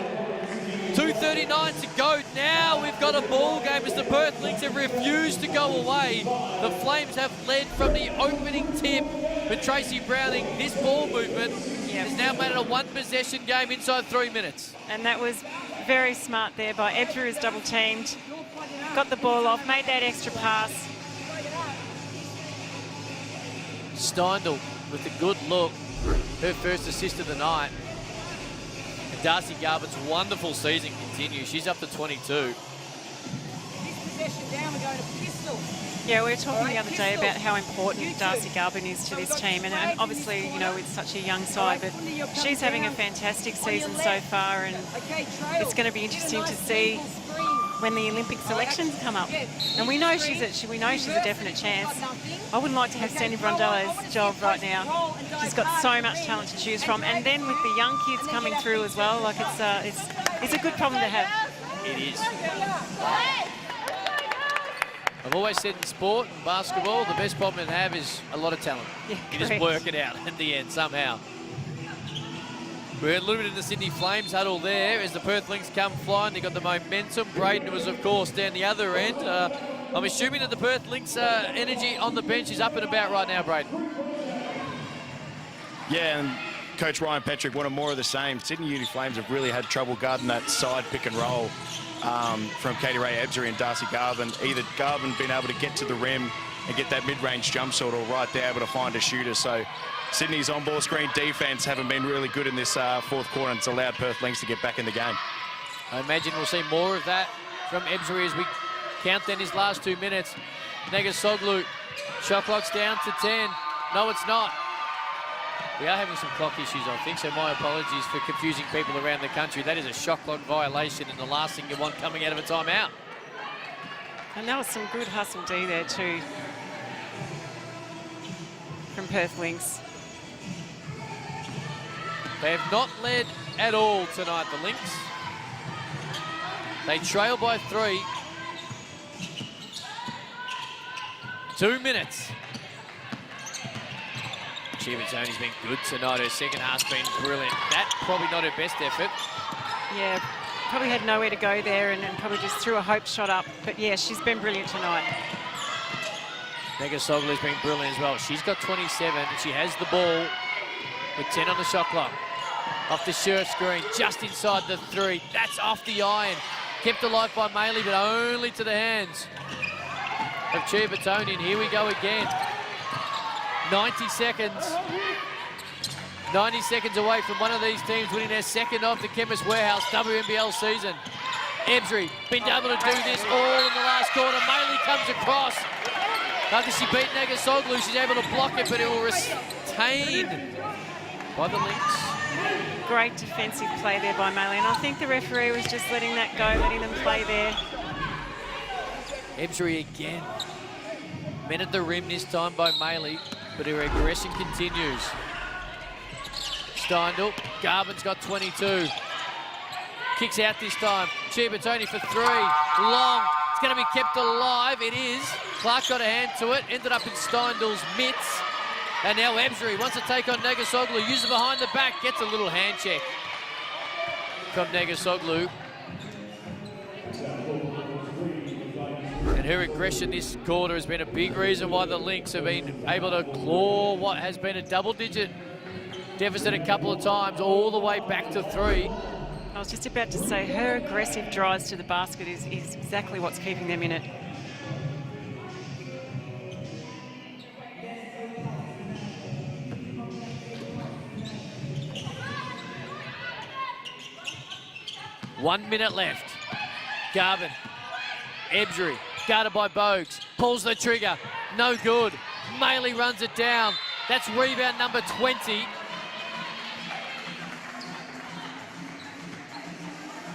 2:39 to go. Now we've got a ball game as the Perth Lynx have refused to go away. The Flames have led from the opening tip, but Tracy Browning, this ball movement has now made it a 1 possession game inside 3 minutes. And that was very smart there by Ebsbury, who's double teamed. Got the ball off, made that extra pass. Steindl with a good look. Her first assist of the night. And Darcy Garvin's wonderful season continues. She's up to 22. Yeah, we were talking the other day about how important Darcy Garvin is to this team, and obviously, you know, it's such a young side, but she's having a fantastic season so far, and it's going to be interesting to see when the Olympic selections come up. And we know she's a definite chance. I wouldn't like to have Sandy Brondello's job right now. She's got so much talent to choose from, and then with the young kids coming through as well, like it's a good problem to have. It is. I've always said in sport and basketball, the best problem to have is a lot of talent. Yeah, you just work it out at the end somehow. We're a little bit in the Sydney Flames huddle there as the Perth Lynx come flying. They got the momentum. Brayden was, of course, down the other end. I'm assuming that the Perth Lynx energy on the bench is up and about right now, Brayden. Yeah, and Coach Ryan Petrick wanted more of the same. Sydney Uni Flames have really had trouble guarding that side pick and roll from Katie Ray Ebsbury and Darcy Garvin. Either Garvin being able to get to the rim and get that mid-range jump shot, or right there able to find a shooter. So Sydney's on-ball screen defense haven't been really good in this fourth quarter, and it's allowed Perth Lynx to get back in the game. I imagine we'll see more of that from Ebsbury as we count then his last 2 minutes. Negasoglu, shot clock's down to 10. No, it's not. We are having some clock issues, I think, so my apologies for confusing people around the country. That is a shot clock violation, and the last thing you want coming out of a timeout. And that was some good hustle D there too from Perth Lynx. They have not led at all tonight, the Lynx. They trail by 3. 2 minutes. Chiavettoni's been good tonight. Her second half's been brilliant. That probably not her best effort. Yeah, probably had nowhere to go there and probably just threw a hope shot up. But yeah, she's been brilliant tonight. Negasoglu's been brilliant as well. She's got 27 and she has the ball with 10 on the shot clock. Off the shirt screen, just inside the 3. That's off the iron. Kept alive by Maley, but only to the hands of Chiavettoni. And here we go again. 90 seconds. 90 seconds away from one of these teams winning their second of the Chemist Warehouse WNBL season. Ebsbury been able to do this all in the last quarter. Maley comes across. After she beat Negasoglu, she's able to block it, but it will retain by the Lynx. Great defensive play there by Maley, and I think the referee was just letting that go, letting them play there. Ebsbury again. Men at the rim this time by Maley, but her aggression continues. Steindl, Garvin's got 22. Kicks out this time. Chiavettoni for 3. Long. It's going to be kept alive. It is. Clark got a hand to it. Ended up in Steindl's mitts. And now Ebsbury wants to take on Negasoglu. Uses it behind the back. Gets a little hand check from Negasoglu. And her aggression this quarter has been a big reason why the Lynx have been able to claw what has been a double-digit deficit a couple of times, all the way back to 3. I was just about to say, her aggressive drives to the basket is exactly what's keeping them in it. 1 minute left. Garvin. Ebsbury, guarded by Bogues. Pulls the trigger. No good. Maley runs it down. That's rebound number 20.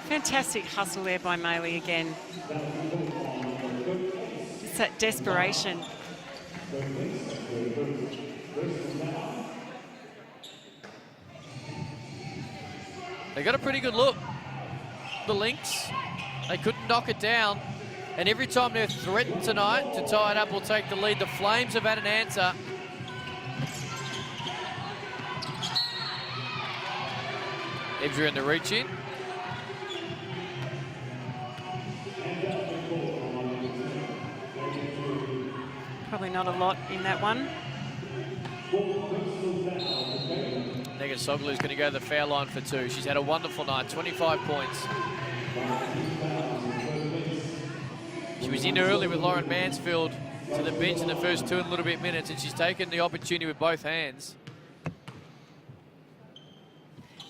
Fantastic hustle there by Maley again. It's that desperation. They got a pretty good look, the Lynx. They couldn't knock it down. And every time they're threatened tonight to tie it up or take the lead, the Flames have had an answer. Ebsbury in the reach in. Probably not a lot in that one. Negasoglu's going to go to the foul line for 2. She's had a wonderful night, 25 points. She was in early with Lauren Mansfield to the bench in the first 2 and a little bit minutes, and she's taken the opportunity with both hands.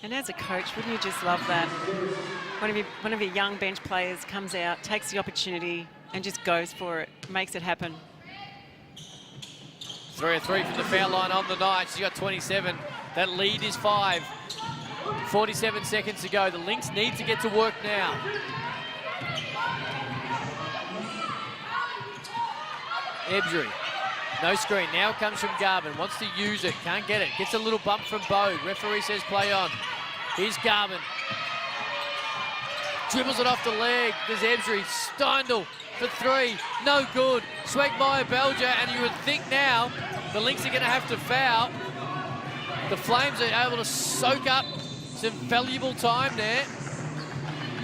And as a coach, wouldn't you just love that? One of your young bench players comes out, takes the opportunity, and just goes for it, makes it happen. 3 of 3 from the foul line on the night. She's got 27. That lead is 5. 47 seconds to go. The Lynx need to get to work now. Ebsbury. No screen. Now it comes from Garvin. Wants to use it. Can't get it. Gets a little bump from Bogue. Referee says play on. Here's Garvin. Dribbles it off the leg. There's Ebsbury. Steindl for 3. No good. Swagmeyer Belger. And you would think now the Lynx are going to have to foul. The Flames are able to soak up some valuable time there.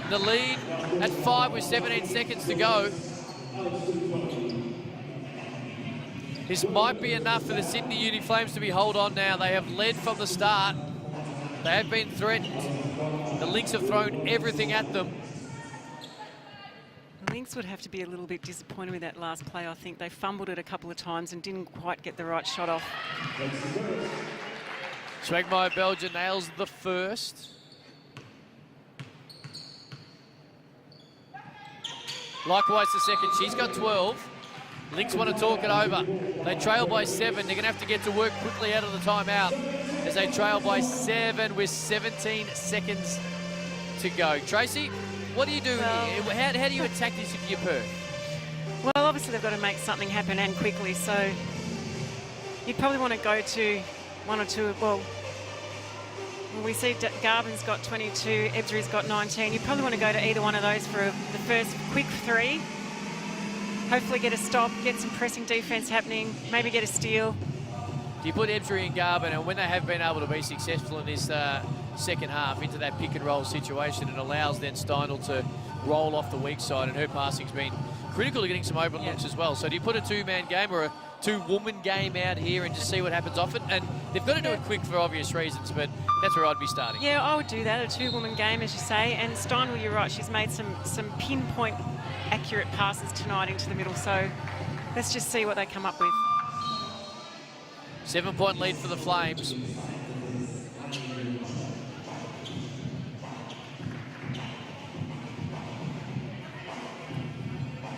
The lead at 5 with 17 seconds to go. This might be enough for the Sydney Uni Flames to be hold on now. They have led from the start. They have been threatened. The Lynx have thrown everything at them. The Lynx would have to be a little bit disappointed with that last play. I think they fumbled it a couple of times and didn't quite get the right shot off. Swagmeyer Belger nails the first. Likewise the second. She's got 12. Lynx want to talk it over. They trail by 7. They're going to have to get to work quickly out of the timeout as they trail by 7 with 17 seconds to go. Tracy, what do you do here? How do you attack this if you're Perth? Well, obviously they've got to make something happen and quickly, so you'd probably want to go to 1 or 2. Well, we see Garvin's got 22, Ebsbury's got 19. You probably want to go to either one of those for the first quick 3. Hopefully get a stop, get some pressing defence happening, maybe get a steal. Do you put Ebsbury and Garvin, and when they have been able to be successful in this second half, into that pick and roll situation, it allows then Steindl to roll off the weak side, and her passing's been critical to getting some open looks as well. So do you put a 2-man game or a 2-woman game out here and just see what happens off it? And they've got to do it quick for obvious reasons, but that's where I'd be starting. Yeah, I would do that, a 2-woman game, as you say. And Steindl, you're right, she's made some pinpoint accurate passes tonight into the middle, so let's just see what they come up with. 7-point lead for the Flames.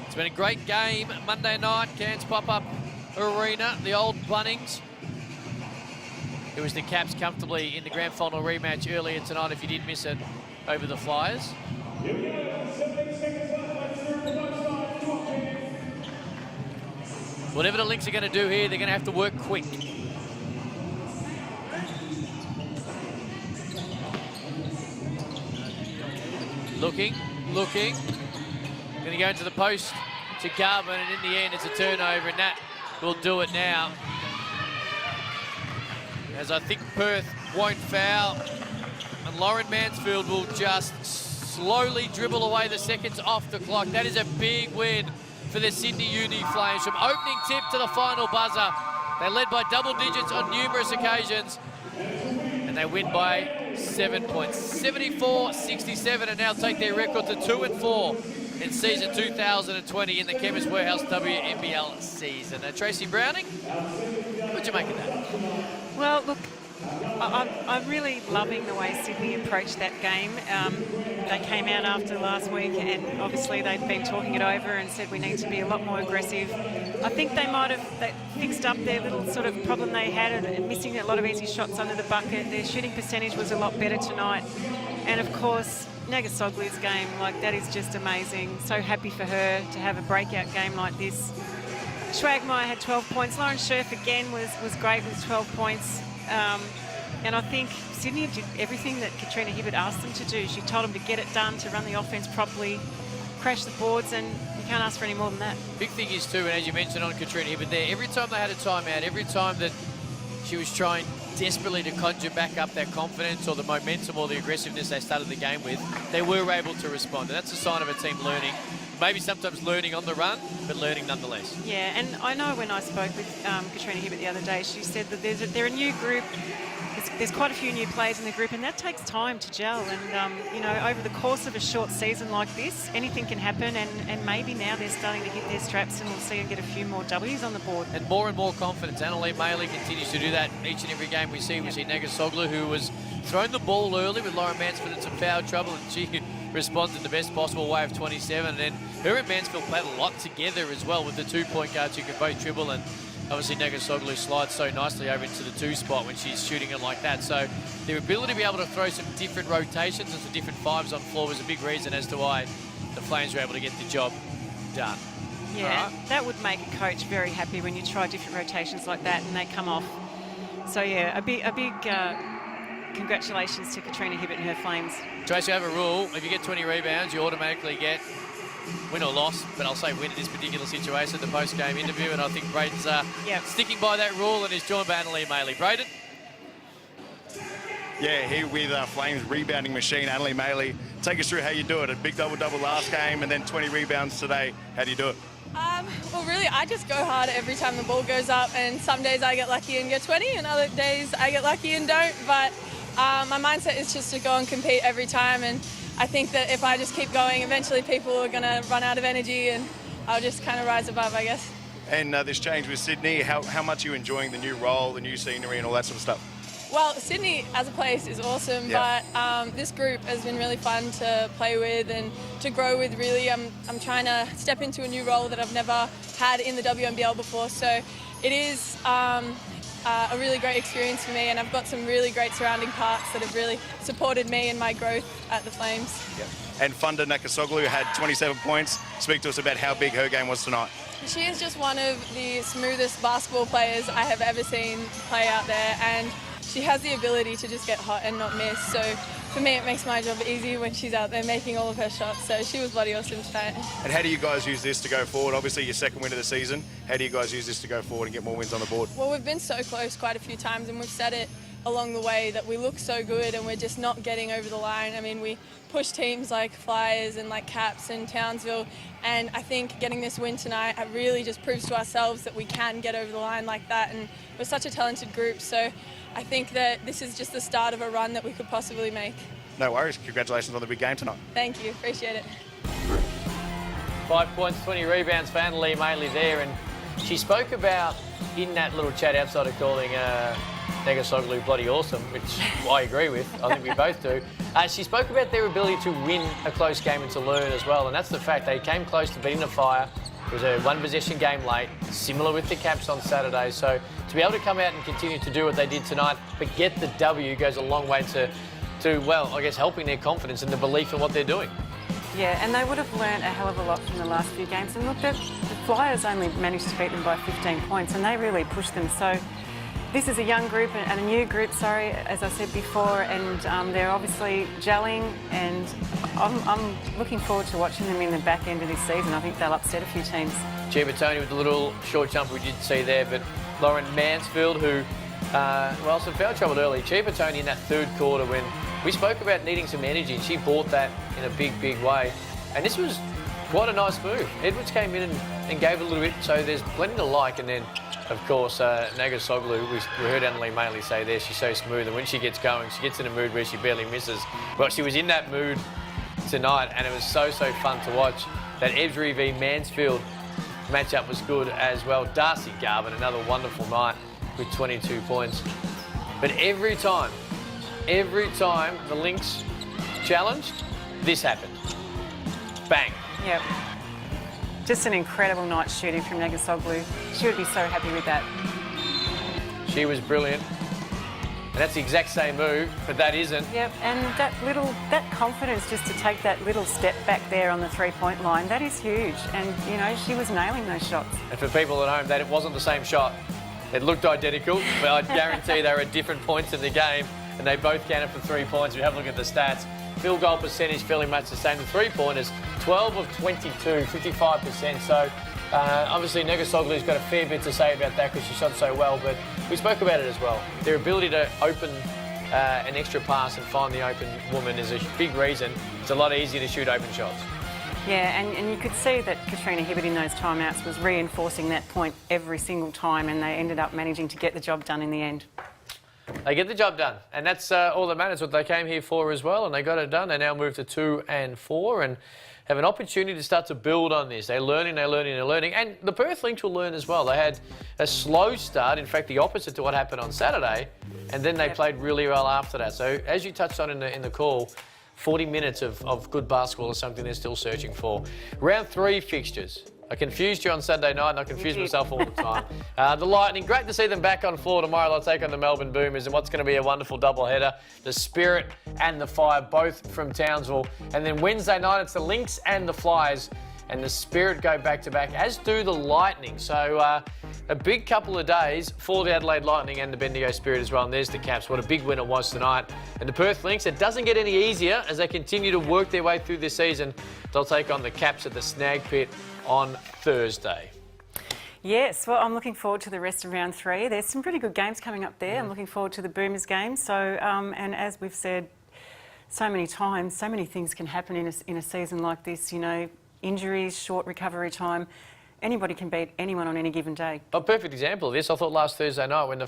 It's been a great game Monday night, Cairns Pop-Up Arena, the old Bunnings. It was the Caps comfortably in the grand final rematch earlier tonight, if you did miss it, over the Flyers. Whatever the Lynx are going to do here, they're going to have to work quick. Looking. Going to go into the post to Garvin, and in the end it's a turnover, and that will do it now. As I think Perth won't foul, and Lauren Mansfield will just slowly dribble away the seconds off the clock. That is a big win for the Sydney Uni Flames. From opening tip to the final buzzer, they led by double digits on numerous occasions, and they win by 7 points. 74-67, and now take their record to 2-4 in season 2020 in the Chemist Warehouse WNBL season. Tracy Browning, what'd you make of that? Well, look, I'm really loving the way Sydney approached that game. They came out after last week and obviously they'd been talking it over and said we need to be a lot more aggressive. I think they might have fixed up their little sort of problem they had and missing a lot of easy shots under the bucket. Their shooting percentage was a lot better tonight. And of course, Nagasoglu's game, like that is just amazing. So happy for her to have a breakout game like this. Schwagmeyer had 12 points. Lauren Scherf again was great with 12 points. And I think Sydney did everything that Katrina Hibbert asked them to do. She told them to get it done, to run the offence properly, crash the boards, and you can't ask for any more than that. Big thing is too, and as you mentioned on Katrina Hibbert there, every time they had a timeout, every time that she was trying desperately to conjure back up that confidence or the momentum or the aggressiveness they started the game with, they were able to respond. And that's a sign of a team learning. Maybe sometimes learning on the run, but learning nonetheless. Yeah, and I know when I spoke with Katrina Hibbert the other day, she said that they're a new group. There's quite a few new players in the group, and that takes time to gel. And, you know, over the course of a short season like this, anything can happen. And maybe now they're starting to hit their straps, and we'll see them get a few more W's on the board. And more confidence. Annalee Maley continues to do that each and every game we see. Yep. We see Nagasoglu, who was throwing the ball early with Lauren Mansfield in some foul trouble, and she responds in the best possible way of 27. And then her and Mansfield played a lot together as well with the two-point guards who can both dribble, and obviously Nagasoglu slides so nicely over into the 2 spot when she's shooting it like that. So their ability to be able to throw some different rotations and some different fives on floor was a big reason as to why the Flames were able to get the job done. Yeah, that would make a coach very happy when you try different rotations like that and they come off. So yeah, a big congratulations to Katrina Hibbert and her Flames. Tracy, I have a rule. If you get 20 rebounds, you automatically get win or loss, but I'll say win in this particular situation, the post-game interview, and I think Brydens sticking by that rule and is joined by Annalee Maley. Brayden? Yeah, here with Flames rebounding machine, Annalee Maley. Take us through how you do it. A big double-double last game and then 20 rebounds today. How do you do it? Well, really, I just go hard every time the ball goes up, and some days I get lucky and get 20, and other days I get lucky and don't, but my mindset is just to go and compete every time, and I think that if I just keep going, eventually people are going to run out of energy and I'll just kind of rise above, I guess. And this change with Sydney, how much are you enjoying the new role, the new scenery and all that sort of stuff? Well, Sydney as a place is awesome, but this group has been really fun to play with and to grow with, really. I'm trying to step into a new role that I've never had in the WNBL before, so it is a really great experience for me, and I've got some really great surrounding parts that have really supported me in my growth at the Flames. Yeah. And Funda Nagasoglu had 27 points. Speak to us about how big her game was tonight. She is just one of the smoothest basketball players I have ever seen play out there, and she has the ability to just get hot and not miss. So for me, it makes my job easy when she's out there making all of her shots. So she was bloody awesome tonight. And how do you guys use this to go forward? Obviously, your second win of the season. How do you guys use this to go forward and get more wins on the board? Well, we've been so close quite a few times, and we've said it along the way that we look so good and we're just not getting over the line. I mean, we push teams like Flyers and like Caps and Townsville, and I think getting this win tonight really just proves to ourselves that we can get over the line like that, and we're such a talented group, so I think that this is just the start of a run that we could possibly make. No worries. Congratulations on the big game tonight. Thank you. Appreciate it. 5 points, 20 rebounds for Annalee Maley there, and she spoke about, in that little chat outside of calling Nagasoglu bloody awesome, which I agree with. I think we both do. She spoke about their ability to win a close game and to learn as well, and that's the fact. They came close to beating the Fire. It was a one-possession game late, similar with the Caps on Saturday. So to be able to come out and continue to do what they did tonight, but get the W goes a long way to well, I guess, helping their confidence and the belief in what they're doing. Yeah, and they would have learned a hell of a lot from the last few games. And look, the Flyers only managed to beat them by 15 points, and they really pushed them. So this is a young group and a new group, as I said before, and they're obviously gelling, and I'm looking forward to watching them in the back end of this season. I think they'll upset a few teams. Tony with the little short jumper we did see there, but Lauren Mansfield, who, some foul trouble early. Tony in that third quarter when we spoke about needing some energy, and she brought that in a big, big way. And this was quite a nice move. Edwards came in and gave a little bit, so there's plenty to like. And then, of course, Nagasoglu, we heard Annalee Maley say there, she's so smooth, and when she gets going, she gets in a mood where she barely misses. Well, she was in that mood tonight, and it was so fun to watch. That Ebsbury v Mansfield matchup was good as well. Darcy Garvin, another wonderful night with 22 points. But every time the Lynx challenged, this happened. Bang. Yep. Just an incredible night shooting from Nagasoglu. She would be so happy with that. She was brilliant. And that's the exact same move, but that isn't. Yep, and that confidence just to take that little step back there on the three-point line, that is huge. And, you know, she was nailing those shots. And for people at home, that it wasn't the same shot. It looked identical, but I guarantee they were at different points in the game, and they both counted for 3 points. We have a look at the stats. Field goal percentage fairly much the same. The three-pointers, 12 of 22, 55%. So obviously Nagasoglu's got a fair bit to say about that because she shot so well, but we spoke about it as well. Their ability to open an extra pass and find the open woman is a big reason. It's a lot easier to shoot open shots. Yeah, and you could see that Katrina Hibbert in those timeouts was reinforcing that point every single time, and they ended up managing to get the job done in the end. They get the job done, and that's all that matters, what they came here for as well, and they got it done. They now move to 2 and 4 and have an opportunity to start to build on this. They're learning, and the Perth Lynx will learn as well. They had a slow start, in fact, the opposite to what happened on Saturday, and then they played really well after that. So as you touched on in the call, 40 minutes of good basketball is something they're still searching for. Round 3 fixtures. I confused you on Saturday night and I confused myself all the time. The Lightning, great to see them back on floor tomorrow. They'll take on the Melbourne Boomers and what's going to be a wonderful doubleheader. The Spirit and the Fire, both from Townsville. And then Wednesday night, it's the Lynx and the Flyers. And the Spirit go back-to-back, as do the Lightning. So a big couple of days for the Adelaide Lightning and the Bendigo Spirit as well. And there's the Caps. What a big win it was tonight. And the Perth Lynx, it doesn't get any easier as they continue to work their way through this season. They'll take on the Caps at the Snag Pit on Thursday. Yes, well, I'm looking forward to the rest of round 3. There's some pretty good games coming up there. I'm looking forward to the Boomers game. So, and as we've said so many times, so many things can happen in a season like this. You know, injuries, short recovery time. Anybody can beat anyone on any given day. A perfect example of this, I thought last Thursday night when the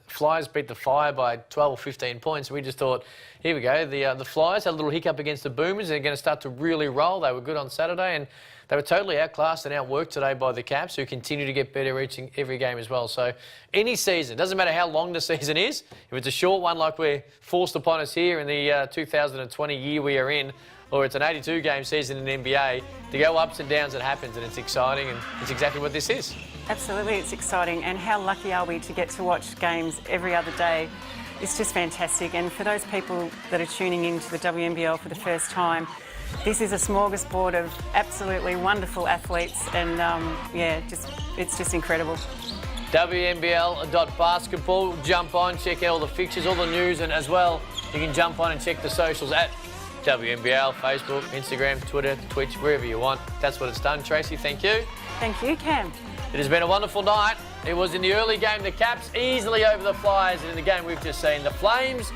Flyers beat the Fire by 12 or 15 points, we just thought, here we go. The Flyers had a little hiccup against the Boomers. They're going to start to really roll. They were good on Saturday and they were totally outclassed and outworked today by the Caps, who continue to get better every game as well. So any season, doesn't matter how long the season is, if it's a short one like we're forced upon us here in the 2020 year we are in, or it's an 82-game season in the NBA, to go ups and downs, it happens, and it's exciting, and it's exactly what this is. Absolutely, it's exciting, and how lucky are we to get to watch games every other day. It's just fantastic, and for those people that are tuning into the WNBL for the first time, this is a smorgasbord of absolutely wonderful athletes, and yeah, it's just incredible. WNBL.basketball, jump on, check out all the fixtures, all the news, and as well, you can jump on and check the socials at WNBL, Facebook, Instagram, Twitter, Twitch, wherever you want. That's what it's done. Tracy, thank you. Thank you, Cam. It has been a wonderful night. It was in the early game, the Caps easily over the Flyers, and in the game we've just seen, the Flames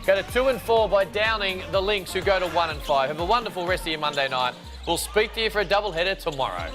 go to 2 and 4 by downing the Lynx, who go to 1 and 5. Have a wonderful rest of your Monday night. We'll speak to you for a doubleheader tomorrow.